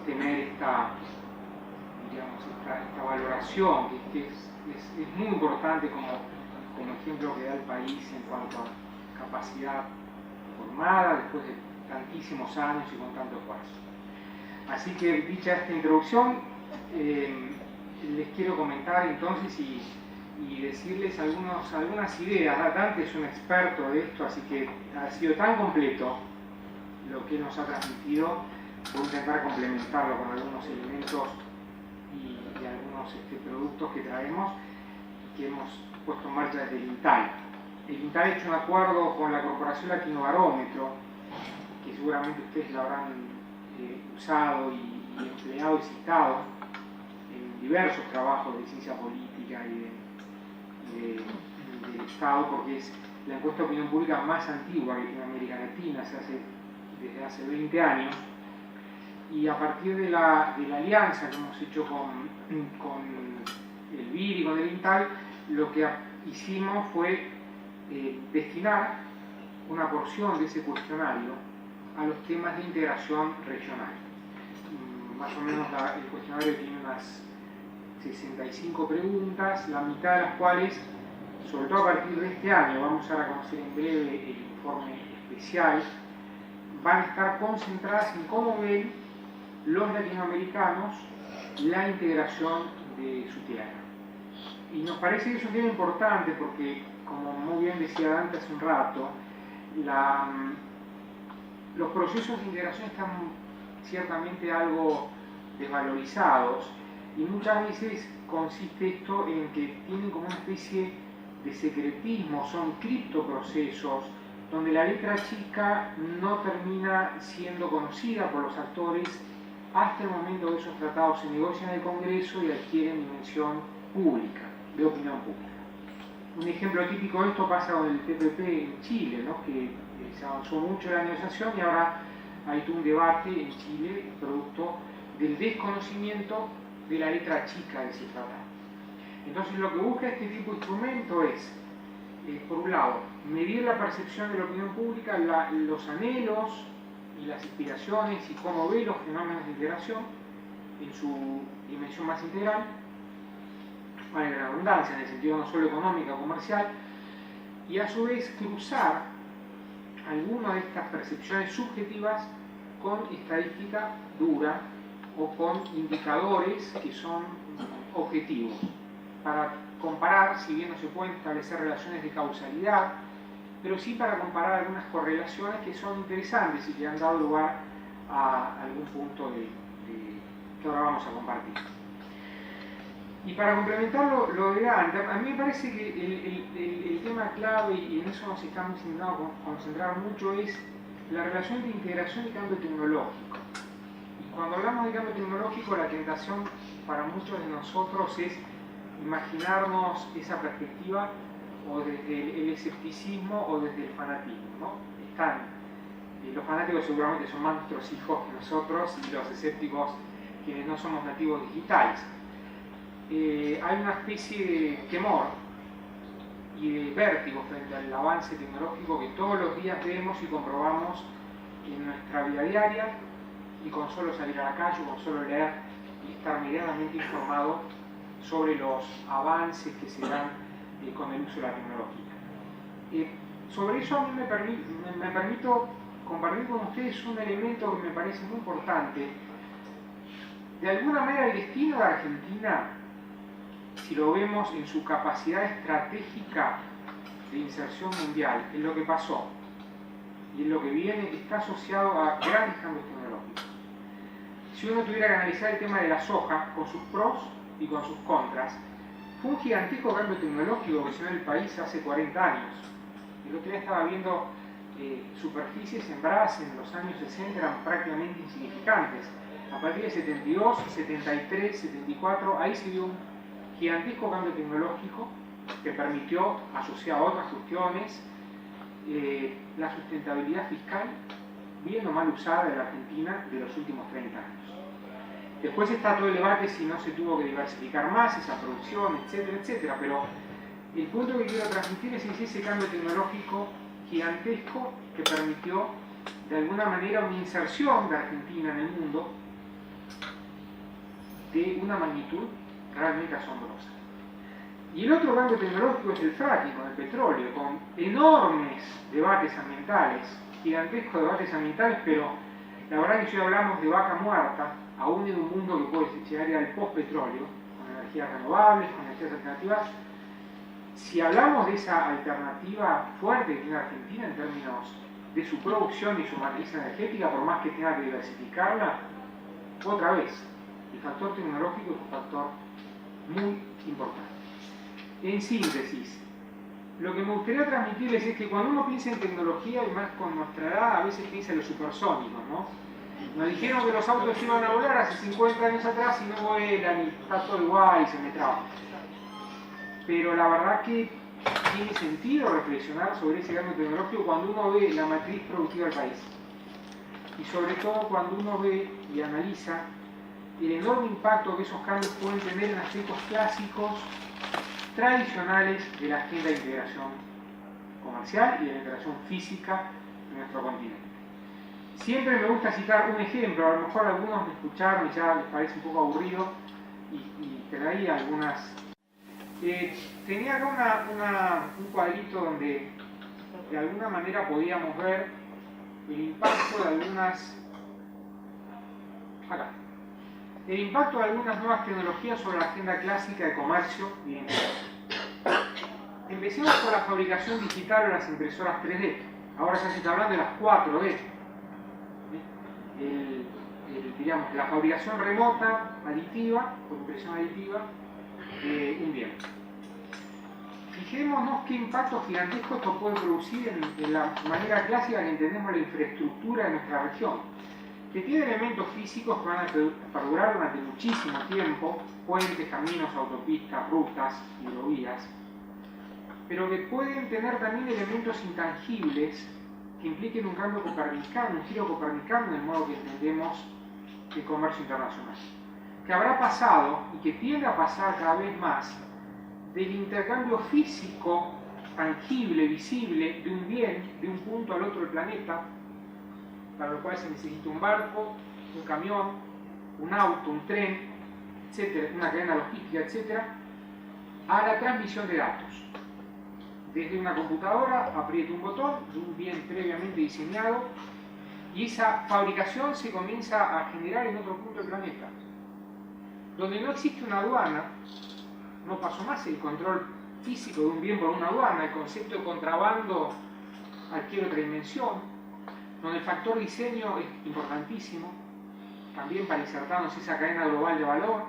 tener esta valoración que es muy importante como ejemplo que da el país en cuanto a capacidad formada después de tantísimos años y con tanto esfuerzo. Así que dicha esta introducción, les quiero comentar entonces y decirles algunas ideas. Dante es un experto de esto, así que ha sido tan completo lo que nos ha transmitido, voy a intentar complementarlo con algunos elementos y algunos productos que traemos y que hemos puesto en marcha desde el INTAL. El INTAL ha hecho un acuerdo con la Corporación Latinobarómetro, que seguramente ustedes lo habrán usado y empleado y citado en diversos trabajos de ciencia política y del Estado, porque es la encuesta de opinión pública más antigua que tiene América Latina, desde hace 20 años, y a partir de la alianza que hemos hecho con el BIR y con el INTAL, lo que hicimos fue destinar una porción de ese cuestionario a los temas de integración regional. Más o menos el cuestionario tiene unas 65 preguntas, la mitad de las cuales, sobre todo a partir de este año, vamos a dar a conocer en breve el informe especial, van a estar concentradas en cómo ven los latinoamericanos la integración de su tierra. Y nos parece que eso es bien importante porque, como muy bien decía Dante hace un rato, los procesos de integración están ciertamente algo desvalorizados y muchas veces consiste esto en que tienen como una especie de secretismo, son criptoprocesos donde la letra chica no termina siendo conocida por los actores hasta el momento que esos tratados se negocian en el Congreso y adquieren dimensión pública, de opinión pública. Un ejemplo típico de esto pasa con el TPP en Chile, ¿no? Que se avanzó mucho en la negociación y ahora hay todo un debate en Chile producto del desconocimiento de la letra chica de ese tratado. Entonces lo que busca este tipo de instrumento es, por un lado, medir la percepción de la opinión pública, los anhelos y las inspiraciones y cómo ve los fenómenos de integración en su dimensión más integral, vale la redundancia, en el sentido no solo económica o comercial, y a su vez cruzar alguna de estas percepciones subjetivas con estadística dura o con indicadores que son objetivos, para comparar, si bien no se pueden establecer relaciones de causalidad, pero sí para comparar algunas correlaciones que son interesantes y que han dado lugar a algún punto que ahora vamos a compartir. Y para complementar lo de Gantt, a mí me parece que el tema clave, y en eso nos estamos intentando concentrar mucho, es la relación de integración y cambio tecnológico. Y cuando hablamos de cambio tecnológico, la tentación para muchos de nosotros es imaginarnos esa perspectiva o desde el escepticismo o desde el fanatismo, ¿no? Están los fanáticos seguramente son más nuestros hijos que nosotros, y los escépticos quienes no somos nativos digitales. Hay una especie de temor y de vértigo frente al avance tecnológico que todos los días vemos y comprobamos en nuestra vida diaria, y con solo salir a la calle, con solo leer y estar medianamente informado sobre los avances que se dan con el uso de la tecnología. Sobre eso a mí me permito compartir con ustedes un elemento que me parece muy importante. De alguna manera el destino de Argentina, si lo vemos en su capacidad estratégica de inserción mundial, en lo que pasó y en lo que viene, está asociado a grandes cambios tecnológicos. Si uno tuviera que analizar el tema de la soja, con sus pros y con sus contras, fue un gigantesco cambio tecnológico que se dio en el país hace 40 años. El otro día estaba viendo superficies sembradas en los años 60 eran prácticamente insignificantes. A partir de 72, 73, 74, ahí se dio un gigantesco cambio tecnológico que permitió, asociado a otras cuestiones, la sustentabilidad fiscal, bien o mal usada de la Argentina de los últimos 30 años. Después está todo el debate si no se tuvo que diversificar más esa producción, etcétera, etcétera, pero el punto que quiero transmitir es ese cambio tecnológico gigantesco que permitió de alguna manera una inserción de Argentina en el mundo de una magnitud realmente asombrosa. Y el otro cambio tecnológico es el fracking con el petróleo, con enormes debates ambientales, gigantescos debates ambientales, pero la verdad que si hablamos de vaca muerta, aún en un mundo que puede llegar al post-petróleo, con energías renovables, con energías alternativas, si hablamos de esa alternativa fuerte que tiene Argentina en términos de su producción y su matriz energética, por más que tenga que diversificarla, otra vez, el factor tecnológico es un factor muy importante. En síntesis, lo que me gustaría transmitirles es que cuando uno piensa en tecnología, y más con nuestra edad, a veces piensa en los supersónicos, ¿no? Nos dijeron que los autos iban a volar hace 50 años atrás y no vuelan, y está todo igual y se me traba. Pero la verdad que tiene sentido reflexionar sobre ese cambio tecnológico cuando uno ve la matriz productiva del país. Y sobre todo cuando uno ve y analiza el enorme impacto que esos cambios pueden tener en aspectos clásicos, tradicionales de la agenda de integración comercial y de la integración física de nuestro continente. Siempre me gusta citar un ejemplo, a lo mejor algunos me escucharon y ya les parece un poco aburrido, y traía algunas. Tenía acá un cuadrito donde de alguna manera podíamos ver el impacto de algunas. Acá. El impacto de algunas nuevas tecnologías sobre la agenda clásica de comercio y de integración. Empecemos por la fabricación digital o las impresoras 3D. Ahora ya se está hablando de las 4D. Digamos, la fabricación remota, aditiva, por impresión aditiva, de un bien. Fijémonos qué impacto gigantesco esto puede producir en la manera clásica que entendemos la infraestructura de nuestra región, que tiene elementos físicos que van a perdurar durante muchísimo tiempo, puentes, caminos, autopistas, rutas, hidrovías, pero que pueden tener también elementos intangibles que impliquen un cambio copernicano, un giro copernicano en el modo que entendemos el comercio internacional, que habrá pasado y que tiende a pasar cada vez más del intercambio físico, tangible, visible, de un bien, de un punto al otro del planeta, para lo cual se necesita un barco, un camión, un auto, un tren, etcétera, una cadena logística, etcétera, a la transmisión de datos. Desde una computadora aprieta un botón de un bien previamente diseñado y esa fabricación se comienza a generar en otro punto del planeta. Donde no existe una aduana, no pasó más el control físico de un bien por una aduana, el concepto de contrabando adquiere otra dimensión, donde el factor diseño es importantísimo, también para insertarnos en esa cadena global de valor,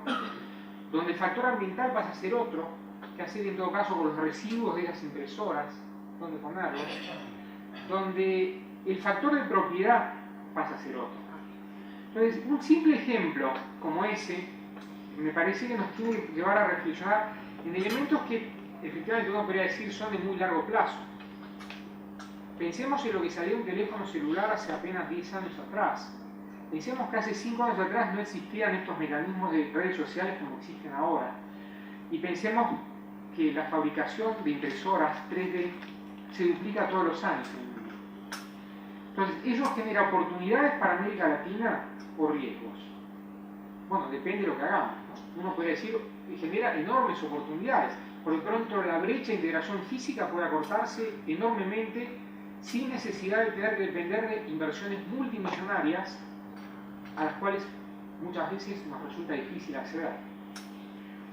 donde el factor ambiental pasa a ser otro, que hacer en todo caso con los residuos de las impresoras, dónde ponerlos, donde el factor de propiedad pasa a ser otro. Entonces, un simple ejemplo como ese, me parece que nos tiene que llevar a reflexionar en elementos que efectivamente uno podría decir son de muy largo plazo. Pensemos en lo que salió un teléfono celular hace apenas 10 años atrás. Pensemos que hace 5 años atrás no existían estos mecanismos de redes sociales como existen ahora. Y pensemos que la fabricación de impresoras 3D se duplica todos los años en el mundo. Entonces, ¿eso genera oportunidades para América Latina o riesgos? Bueno, depende de lo que hagamos, ¿no? Uno puede decir que genera enormes oportunidades. Por lo pronto, la brecha de integración física puede acortarse enormemente sin necesidad de tener que depender de inversiones multimillonarias a las cuales muchas veces nos resulta difícil acceder.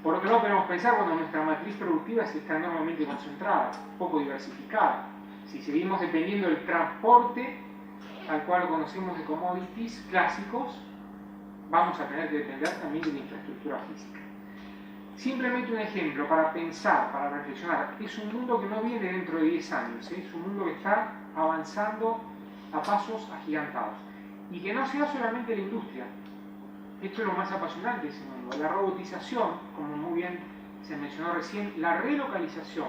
Por otro lado, podemos pensar, bueno, nuestra matriz productiva está enormemente concentrada, poco diversificada. Si seguimos dependiendo del transporte, al cual conocemos de commodities clásicos, vamos a tener que depender también de la infraestructura física. Simplemente un ejemplo para pensar, para reflexionar. Es un mundo que no viene dentro de 10 años, ¿eh? Es un mundo que está avanzando a pasos agigantados. Y que no sea solamente la industria. Esto es lo más apasionante de ese mundo. La robotización, como muy bien se mencionó recién, la relocalización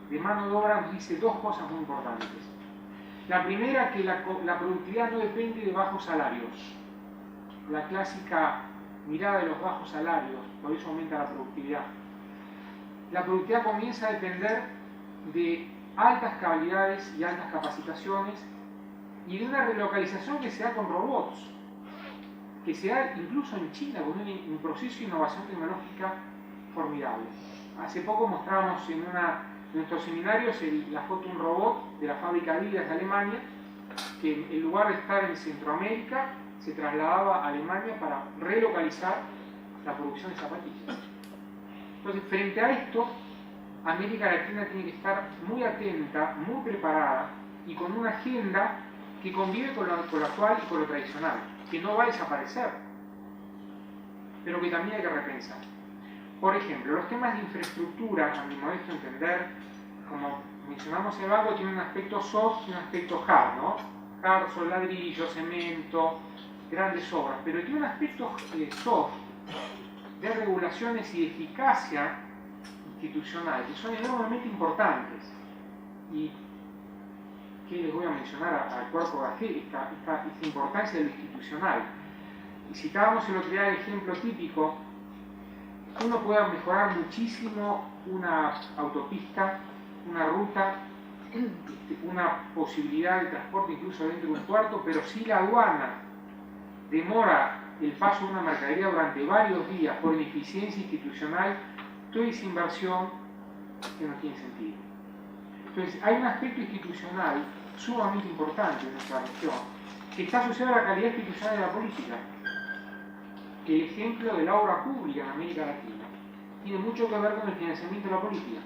de mano de obra nos dice dos cosas muy importantes. La primera, que la productividad no depende de bajos salarios. La clásica mirada de los bajos salarios, por eso aumenta la productividad. La productividad comienza a depender de altas calidades y altas capacitaciones y de una relocalización que se da con robots, que se da incluso en China con un proceso de innovación tecnológica formidable. Hace poco mostramos en nuestros seminarios la foto de un robot de la fábrica Adidas de Alemania, que en lugar de estar en Centroamérica, se trasladaba a Alemania para relocalizar la producción de zapatillas. Entonces, frente a esto, América Latina tiene que estar muy atenta, muy preparada y con una agenda que convive con lo actual y con lo tradicional, que no va a desaparecer, pero que también hay que repensar. Por ejemplo, los temas de infraestructura, a mi modesto entender, como mencionamos en el banco, tienen un aspecto soft y un aspecto hard, ¿no? Hard son ladrillos, cemento, grandes obras, pero tiene un aspecto soft de regulaciones y de eficacia institucional que son enormemente importantes. Y que les voy a mencionar al cuerpo de esta importancia de lo institucional. Y citábamos el otro día el ejemplo típico, uno puede mejorar muchísimo una autopista, una ruta, una posibilidad de transporte incluso dentro de un puerto, pero si la aduana demora el paso de una mercadería durante varios días por ineficiencia institucional, toda esa inversión que no tiene sentido. Entonces, hay un aspecto institucional sumamente importante en nuestra región, que está asociado a la calidad institucional de la política. El ejemplo de la obra pública en América Latina tiene mucho que ver con el financiamiento de la política.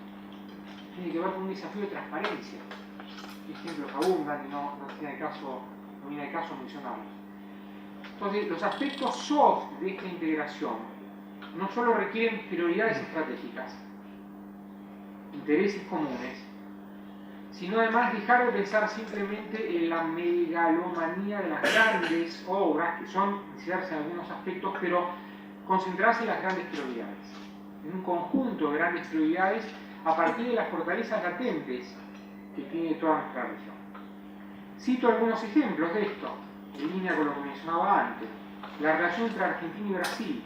Tiene que ver con un desafío de transparencia. Ejemplos abundan y no viene el caso mencionarlos. Entonces, los aspectos soft de esta integración no solo requieren prioridades estratégicas, intereses comunes, sino además dejar de pensar simplemente en la megalomanía de las grandes obras, que son iniciarse en algunos aspectos, pero concentrarse en las grandes prioridades, en un conjunto de grandes prioridades a partir de las fortalezas latentes que tiene toda nuestra región. Cito algunos ejemplos de esto, en línea con lo que mencionaba antes: la relación entre Argentina y Brasil,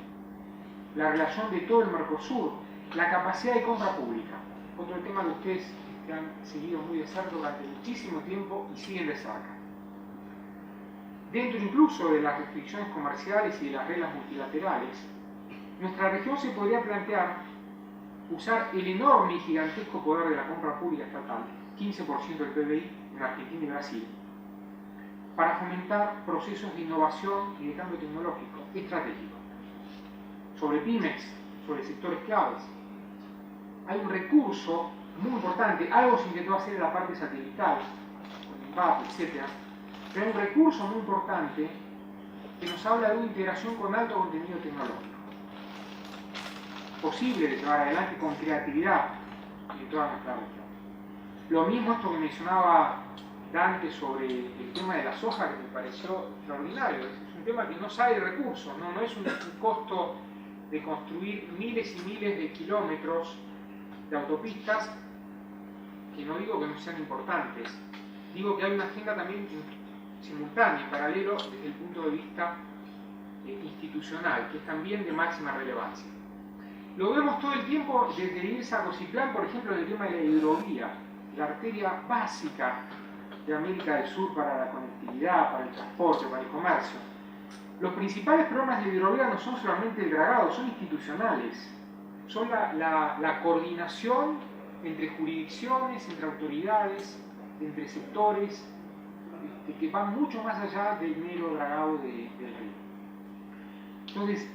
la relación de todo el Mercosur, la capacidad de compra pública, otro tema que ustedes que han seguido muy de cerca durante muchísimo tiempo y siguen de cerca. Dentro incluso de las restricciones comerciales y de las reglas multilaterales, nuestra región se podría plantear usar el enorme y gigantesco poder de la compra pública estatal, 15% del PBI en Argentina y Brasil, para fomentar procesos de innovación y de cambio tecnológico estratégico, sobre pymes, sobre sectores claves. Hay un recurso muy importante, algo se intentó hacer en la parte satelital, PAP, etc. Pero hay un recurso muy importante que nos habla de una integración con alto contenido tecnológico, posible de llevar adelante con creatividad en toda nuestra región. Lo mismo esto que mencionaba Dante sobre el tema de la soja, que me pareció extraordinario. Es un tema que no sale de recursos, no es un costo de construir miles y miles de kilómetros de autopistas, que no digo que no sean importantes, digo que hay una agenda también simultánea, en paralelo, desde el punto de vista institucional, que es también de máxima relevancia. Lo vemos todo el tiempo desde Ilsa Cosiplán, por ejemplo, en el tema de la hidrovía, la arteria básica de América del Sur para la conectividad, para el transporte, para el comercio. Los principales problemas de hidrovía no son solamente el dragado, son institucionales. Son la coordinación entre jurisdicciones, entre autoridades, entre sectores, que van mucho más allá del mero dragado del río. Entonces,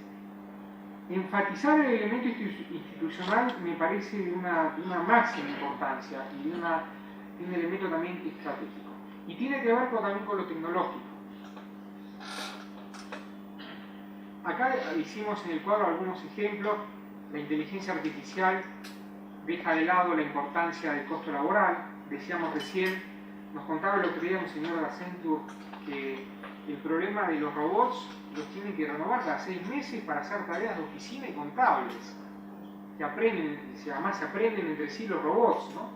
enfatizar el elemento institucional me parece de una máxima importancia y de un elemento también estratégico. Y tiene que ver también con lo tecnológico. Acá hicimos en el cuadro algunos ejemplos. La inteligencia artificial deja de lado la importancia del costo laboral. Decíamos recién, nos contaba el otro día un señor de Accenture que el problema de los robots los tienen que renovar cada 6 meses para hacer tareas de oficina y contables. Que aprenden, además se aprenden entre sí los robots, ¿no?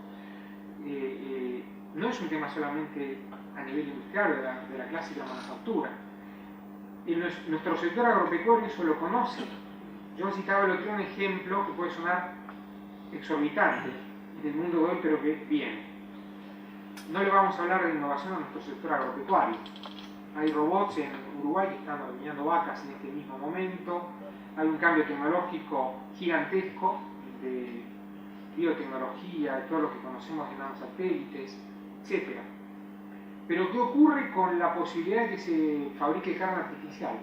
No es un tema solamente a nivel industrial de la clásica manufactura. Nuestro sector agropecuario eso lo conoce. Yo citaba el otro día un ejemplo que puede sonar exorbitante del mundo de hoy, pero que viene. No le vamos a hablar de innovación a nuestro sector agropecuario. Hay robots en Uruguay que están ordeñando vacas en este mismo momento. Hay un cambio tecnológico gigantesco de biotecnología, de todo lo que conocemos de nanosatélites, etc. Pero ¿qué ocurre con la posibilidad de que se fabrique carne artificial?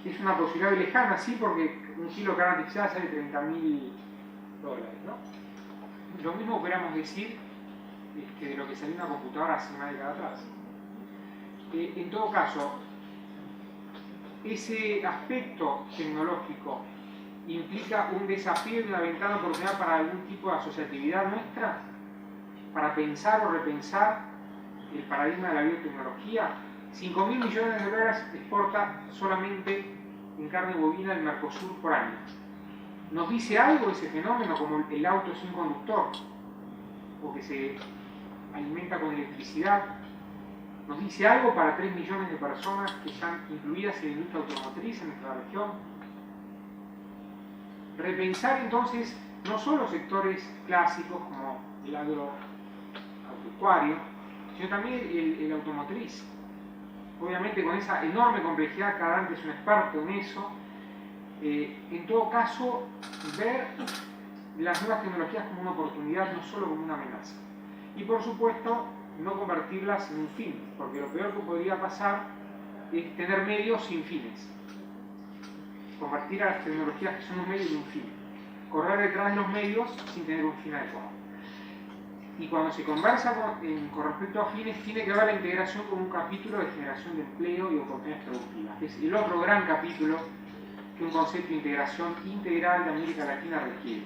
Es una posibilidad lejana, sí, porque un kilo de carne artificial sale $30.000, ¿no? Lo mismo podríamos decir de lo que salió una computadora hace una década atrás. En todo caso, ese aspecto tecnológico implica un desafío y una ventana de oportunidad para algún tipo de asociatividad nuestra, para pensar o repensar el paradigma de la biotecnología. 5.000 millones de dólares exporta solamente en carne bovina el Mercosur por año. ¿Nos dice algo ese fenómeno, como el auto sin conductor, o que se alimenta con electricidad? ¿Nos dice algo para 3 millones de personas que están incluidas en la industria automotriz en nuestra región? Repensar entonces no solo sectores clásicos como el agropecuario, sino también el automotriz. Obviamente con esa enorme complejidad, cada Dante es un experto en eso. En todo caso, ver las nuevas tecnologías como una oportunidad, no solo como una amenaza. Y por supuesto, no convertirlas en un fin, porque lo peor que podría pasar es tener medios sin fines. Convertir a las tecnologías que son un medio en un fin. Correr detrás de los medios sin tener un fin adecuado. Y cuando se conversa con respecto a fines, tiene que ver la integración con un capítulo de generación de empleo y oportunidades productivas. Es el otro gran capítulo que un concepto de integración integral de América Latina requiere.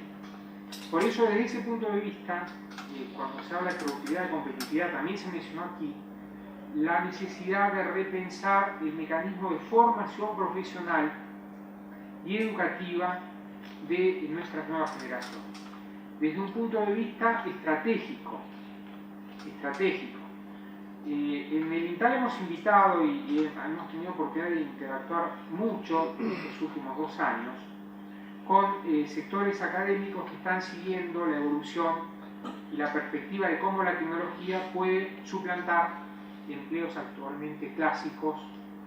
Por eso, desde ese punto de vista, cuando se habla de productividad y competitividad, también se mencionó aquí la necesidad de repensar el mecanismo de formación profesional y educativa de nuestras nuevas generaciones, desde un punto de vista estratégico. En el INTAL hemos invitado y hemos tenido oportunidad de interactuar mucho en estos últimos 2 años con sectores académicos que están siguiendo la evolución y la perspectiva de cómo la tecnología puede suplantar empleos actualmente clásicos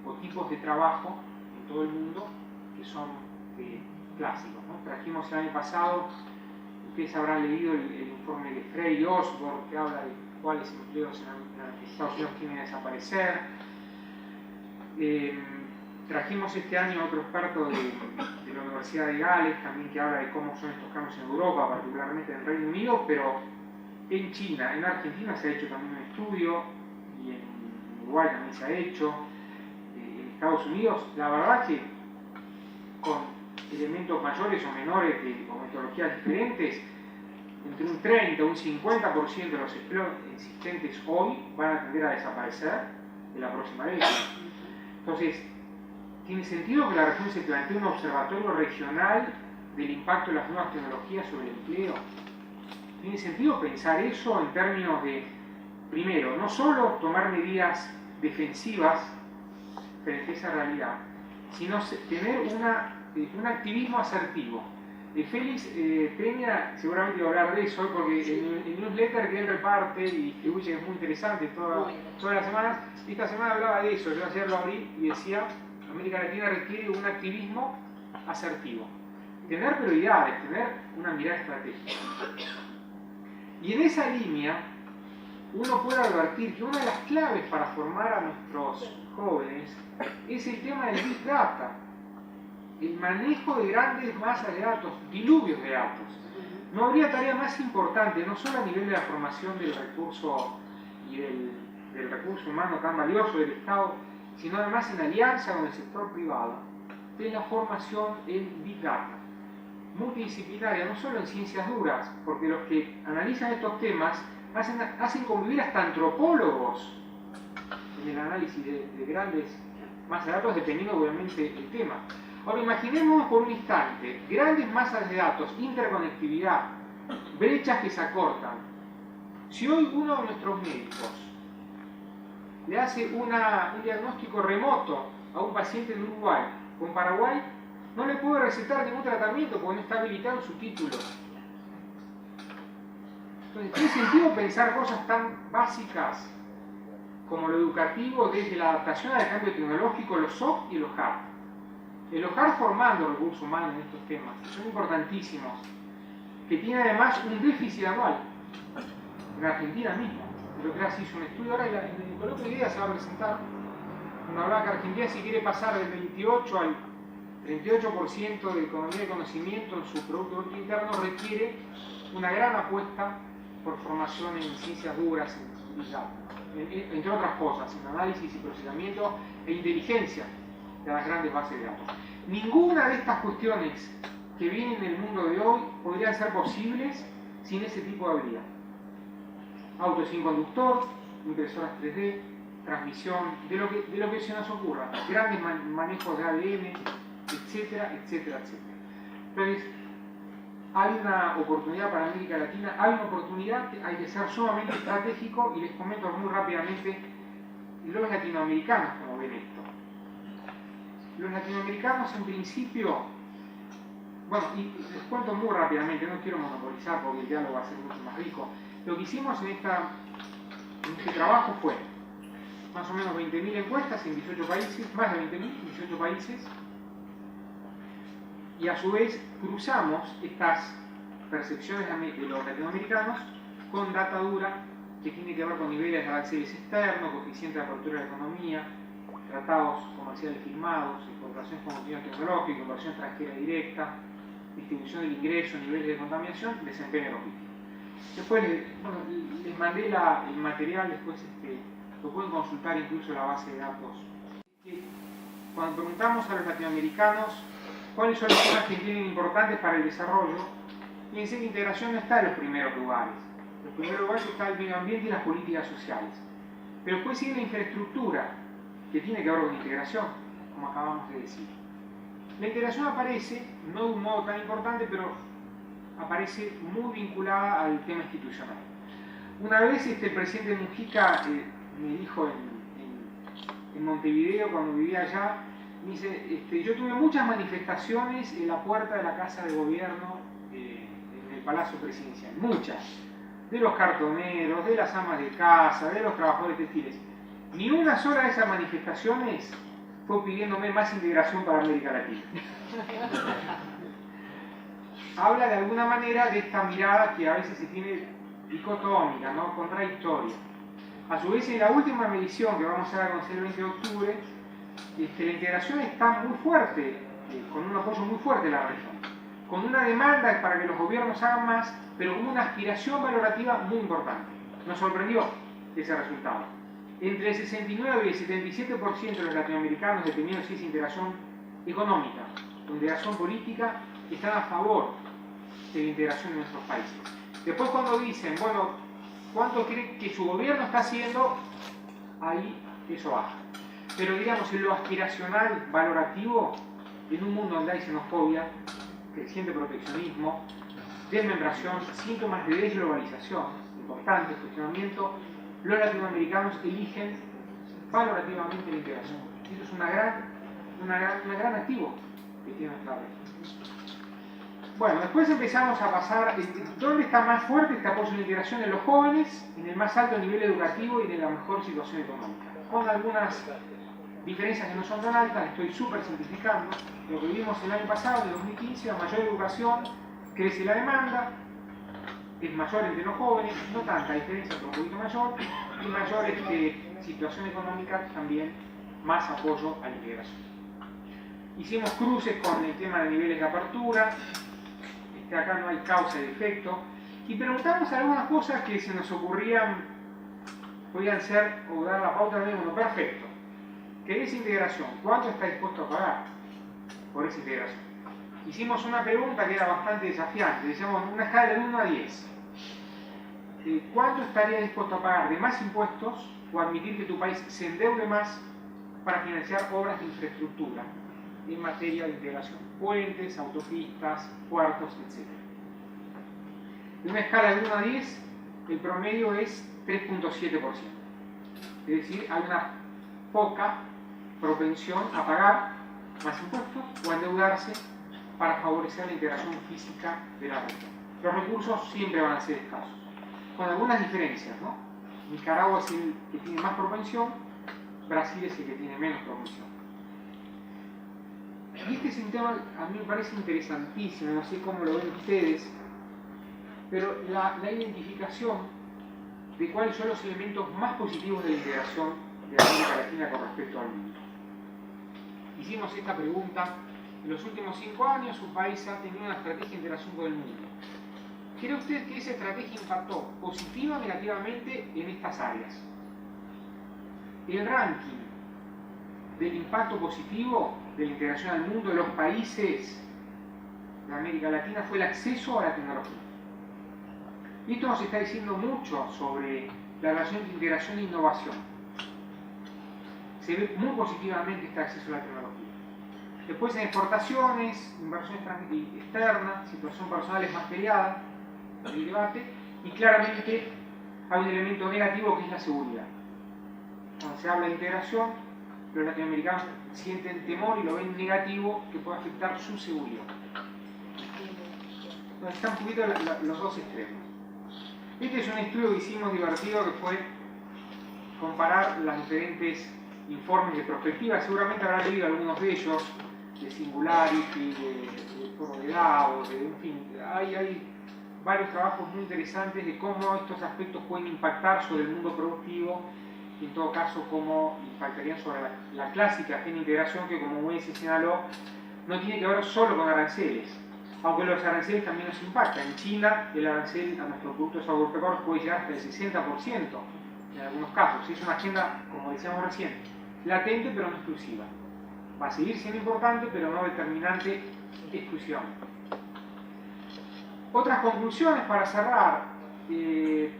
o tipos de trabajo en todo el mundo que son clásicos, ¿no? Trajimos el año pasado, ustedes habrán leído el informe de Frey y Osborne que habla de cuáles empleos en Estados Unidos tienen que desaparecer. Trajimos este año a otro experto de la Universidad de Gales también que habla de cómo son estos cambios en Europa, particularmente en el Reino Unido, pero en China, en Argentina se ha hecho también un estudio, y en Uruguay también se ha hecho, en Estados Unidos, la verdad que con elementos mayores o menores o metodologías diferentes, entre un 30 o un 50% de los empleos existentes hoy van a tender a desaparecer en la próxima década. Entonces, ¿tiene sentido que la región se plantee un observatorio regional del impacto de las nuevas tecnologías sobre el empleo? ¿Tiene sentido pensar eso en términos de, primero, no solo tomar medidas defensivas frente a esa realidad, sino tener un activismo asertivo? Félix Peña seguramente va a hablar de eso, porque en el newsletter que él reparte y distribuye, es muy interesante todas las semanas, esta semana hablaba de eso. Yo ayer lo abrí y decía: América Latina requiere un activismo asertivo, tener prioridades, tener una mirada estratégica. Y en esa línea uno puede advertir que una de las claves para formar a nuestros jóvenes es el tema del Big Data, el manejo de grandes masas de datos, diluvios de datos. No habría tarea más importante, no solo a nivel de la formación del recurso y del recurso humano tan valioso del Estado, sino además en alianza con el sector privado, de la formación en Big Data, multidisciplinaria, no solo en ciencias duras, porque los que analizan estos temas hacen convivir hasta antropólogos en el análisis de grandes masas de datos, dependiendo obviamente del tema. Ahora imaginemos por un instante grandes masas de datos, interconectividad, brechas que se acortan. Si hoy uno de nuestros médicos le hace un diagnóstico remoto a un paciente de Uruguay con Paraguay, no le puede recetar ningún tratamiento porque no está habilitado en su título. Entonces, ¿tiene sentido pensar cosas tan básicas como lo educativo desde la adaptación al cambio tecnológico, los soft y los hard? Los hard formando recursos humanos en estos temas, que son importantísimos, que tiene además un déficit anual, en Argentina mismo. Creo que se hizo un estudio ahora, en el coloquio de ideas se va a presentar, cuando hablaba que Argentina, si quiere pasar del 28 al 38% de economía de conocimiento en su Producto Bruto Interno, requiere una gran apuesta por formación en ciencias duras, entre otras cosas, en análisis y procesamiento e inteligencia de las grandes bases de datos. Ninguna de estas cuestiones que vienen del mundo de hoy podrían ser posibles sin ese tipo de habilidad. Auto sin conductor, impresoras 3D, transmisión, de lo que se nos ocurra, grandes manejos de ADN, etcétera, etcétera, etcétera. Entonces, hay una oportunidad para América Latina, hay una oportunidad, hay que ser sumamente estratégico, y les comento muy rápidamente los latinoamericanos como ven esto. Los latinoamericanos en principio, bueno, y les cuento muy rápidamente, no quiero monopolizar porque el diálogo va a ser mucho más rico. Lo que hicimos en este trabajo fue más o menos 20.000 encuestas en 18 países, más de 20.000 en 18 países, y a su vez cruzamos estas percepciones de los latinoamericanos con data dura que tiene que ver con niveles de aranceles externos, coeficiente de apertura de la economía, tratados comerciales firmados, exportación con contenido tecnológico, inversión extranjera directa, distribución del ingreso, niveles de contaminación, desempeño logístico. Después les mandé el material, después lo pueden consultar incluso en la base de datos. Cuando preguntamos a los latinoamericanos cuáles son los temas que tienen importantes para el desarrollo, fíjense que la integración no está en los primeros lugares. En los primeros lugares está el medio ambiente y las políticas sociales. Pero después sigue la infraestructura, que tiene que ver con integración, como acabamos de decir. La integración aparece, no de un modo tan importante, pero aparece muy vinculada al tema institucional. Una vez el presidente Mujica me dijo en Montevideo, cuando vivía allá, me dice, yo tuve muchas manifestaciones en la puerta de la Casa de Gobierno, en el Palacio Presidencial, muchas, de los cartoneros, de las amas de casa, de los trabajadores textiles. Ni una sola de esas manifestaciones fue pidiéndome más integración para América Latina. Habla de alguna manera de esta mirada que a veces se tiene dicotómica, ¿no? Contradictoria. A su vez, en la última medición que vamos a dar a conocer el 20 de octubre, la integración está muy fuerte, con un apoyo muy fuerte de la región. con una demanda para que los gobiernos hagan más, pero con una aspiración valorativa muy importante. Nos sorprendió ese resultado. Entre el 69 y el 77% de los latinoamericanos, dependiendo si es integración económica o integración política, están a favor de la integración en nuestros países. Después cuando dicen, bueno, ¿cuánto creen que su gobierno está haciendo? Ahí eso baja. Pero digamos, en lo aspiracional, valorativo, en un mundo donde hay xenofobia, creciente proteccionismo, desmembración, síntomas de desglobalización, importante cuestionamiento, los latinoamericanos eligen valorativamente la integración. Eso es un gran activo que tiene nuestra región. Bueno, después empezamos a pasar, ¿dónde está más fuerte este apoyo a la integración? En los jóvenes, en el más alto nivel educativo y en la mejor situación económica. Con algunas diferencias que no son tan altas, estoy súper simplificando. Lo que vimos el año pasado, en 2015, a mayor educación, crece la demanda, es mayor entre los jóvenes, no tanta diferencia, pero un poquito mayor, y mayor situación económica, también más apoyo a la integración. Hicimos cruces con el tema de niveles de apertura, acá no hay causa y efecto, y preguntamos algunas cosas que se nos ocurrían, podían ser o dar la pauta de uno perfecto. ¿Qué es integración? ¿Cuánto está dispuesto a pagar por esa integración? Hicimos una pregunta que era bastante desafiante, decíamos una escala de 1 a 10. ¿Cuánto estaría dispuesto a pagar de más impuestos o admitir que tu país se endeude más para financiar obras de infraestructura en materia de integración? Puentes, autopistas, puertos, etc. En una escala de 1 a 10, el promedio es 3.7%. Es decir, hay una poca propensión a pagar más impuestos o a endeudarse para favorecer la integración física de la región. Los recursos siempre van a ser escasos, con algunas diferencias, ¿no? Nicaragua es el que tiene más propensión, Brasil es el que tiene menos propensión. Y este es un tema, a mí me parece interesantísimo, no sé cómo lo ven ustedes, pero la identificación de cuáles son los elementos más positivos de la integración de América Latina con respecto al mundo. Hicimos esta pregunta. En los últimos 5 años su país ha tenido una estrategia de integración con el mundo. ¿Cree usted que esa estrategia impactó positiva o negativamente en estas áreas? El ranking del impacto positivo de la integración al mundo de los países de América Latina fue el acceso a la tecnología. Y esto nos está diciendo mucho sobre la relación entre integración e innovación. Se ve muy positivamente este acceso a la tecnología. Después en exportaciones, inversión externa, situación personal es más peleada en el debate, y claramente hay un elemento negativo que es la seguridad. Cuando se habla de integración, los latinoamericanos sienten temor y lo ven negativo que puede afectar su seguridad. Entonces están un poquito los dos extremos. Este es un estudio que hicimos divertido que fue comparar los diferentes informes de prospectiva. Seguramente habrán leído algunos de ellos, de Singularity, de Foro de Davos, en fin, hay varios trabajos muy interesantes de cómo estos aspectos pueden impactar sobre el mundo productivo y en todo caso cómo impactarían sobre la clásica agenda de integración que, como muy se señaló, no tiene que ver solo con aranceles, aunque los aranceles también nos impactan. En China el arancel a nuestros productos agropecuarios puede llegar hasta el 60% en algunos casos. Es una agenda, como decíamos recién, latente pero no exclusiva. Va a seguir siendo importante pero no determinante exclusivamente. Otras conclusiones para cerrar. El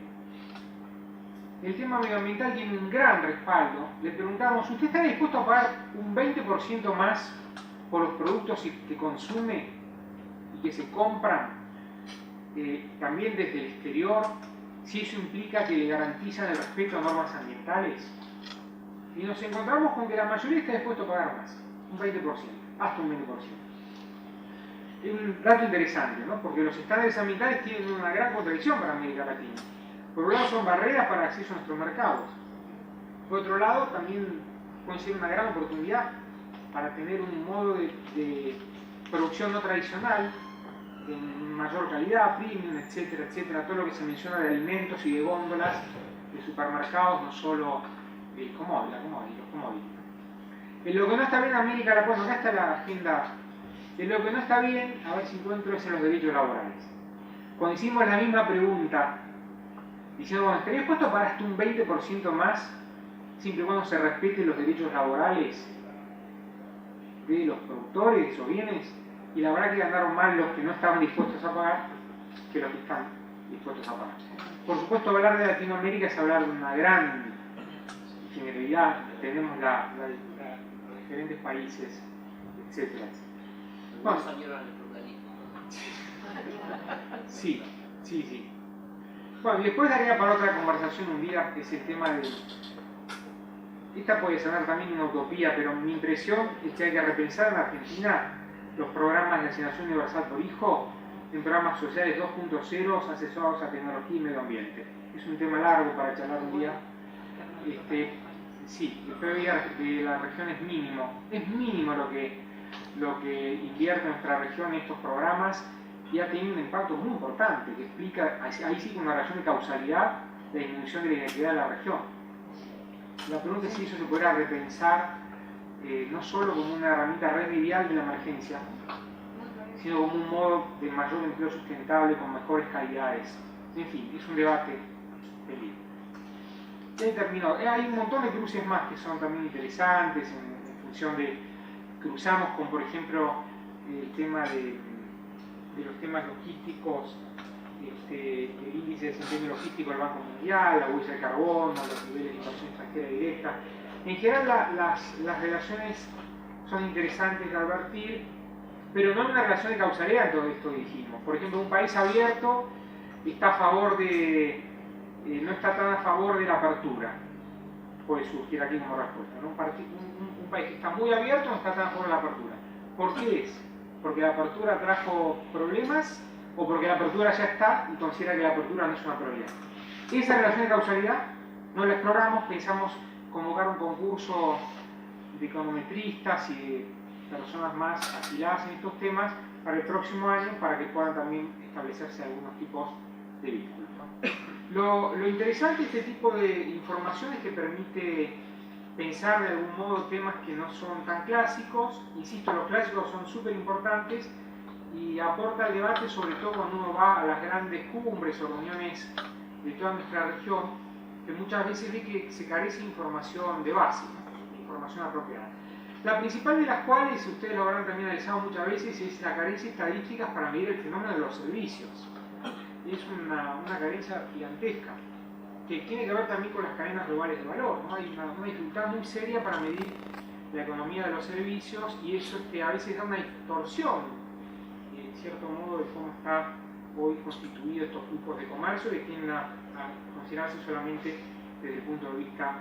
tema medioambiental tiene un gran respaldo. Le preguntamos, ¿usted está dispuesto a pagar un 20% más por los productos que consume y que se compran también desde el exterior, si eso implica que le garantizan el respeto a normas ambientales? Y nos encontramos con que la mayoría está dispuesto a pagar más, un 20%, hasta un 20%. Es un dato interesante, ¿no? Porque los estándares ambientales tienen una gran contradicción para América Latina. Por un lado son barreras para el acceso a nuestros mercados. Por otro lado también pueden ser una gran oportunidad para tener un modo de producción no tradicional, de mayor calidad, premium, etcétera, etcétera. Todo lo que se menciona de alimentos y de góndolas, de supermercados, no solo de commodities, los commodities. En lo que no está bien en América Latina, acá está la agenda Lo que no está bien, a ver si encuentro, es en los derechos laborales. Cuando hicimos la misma pregunta, diciendo, bueno, ¿estaría dispuesto a pagar hasta un 20% más, siempre y cuando se respeten los derechos laborales de los productores o bienes? Y la verdad que ganaron más los que no estaban dispuestos a pagar que los que están dispuestos a pagar. Por supuesto, hablar de Latinoamérica es hablar de una gran generalidad. Tenemos los diferentes países, etcétera. No salieron al pluralismo. Sí. Bueno, y después daría para otra conversación un día, que es el tema de... Esta puede sonar también una utopía, pero mi impresión es que hay que repensar en Argentina los programas de asignación universal por hijo en programas sociales 2.0 asociados a tecnología y medio ambiente. Es un tema largo para charlar un día. Sí, el PBI de la región es mínimo lo que invierte nuestra región en estos programas, y ha tenido un impacto muy importante que explica, ahí sí, una relación de causalidad, la disminución de la inequidad de la región. La pregunta es si eso se podrá repensar no solo como una herramienta remedial de la emergencia, sino como un modo de mayor empleo sustentable con mejores calidades. En fin, es un debate feliz. Ya terminó. Hay un montón de cruces más que son también interesantes en función de... Cruzamos con, por ejemplo, el tema de los temas logísticos, el índice de desempeño logístico del Banco Mundial, la huella de carbono, los niveles de inversión extranjera directa. En general las relaciones son interesantes de advertir, pero no hay una relación de causalidad en todo esto que dijimos. Por ejemplo, un país abierto está a favor de... no está tan a favor de la apertura. Puede surgir aquí como respuesta, ¿no? Un país que está muy abierto no está tan a favor de la apertura. ¿Por qué es? ¿Porque la apertura trajo problemas o porque la apertura ya está y considera que la apertura no es una prioridad? Esa relación de causalidad no la exploramos, pensamos convocar un concurso de econometristas y de personas más afiladas en estos temas para el próximo año, para que puedan también establecerse algunos tipos de vínculos, ¿no? Lo interesante de este tipo de información es que permite pensar de algún modo temas que no son tan clásicos. Insisto, los clásicos son súper importantes y aporta al debate, sobre todo cuando uno va a las grandes cumbres o reuniones de toda nuestra región, que muchas veces ve que se carece de información de base, ¿no? Información apropiada. La principal de las cuales, ustedes lo habrán también analizado muchas veces, es la carencia de estadísticas para medir el fenómeno de los servicios. Es una carencia gigantesca, que tiene que ver también con las cadenas globales de valor, ¿no? Hay una dificultad muy seria para medir la economía de los servicios, y eso a veces da una distorsión, en cierto modo, de cómo está hoy constituido estos grupos de comercio, que tienden a considerarse solamente desde el punto de vista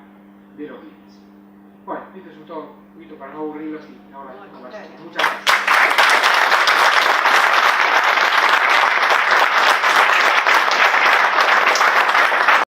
de los bienes. Bueno, esto es un todo, para no aburrirlos y ahora muchas gracias.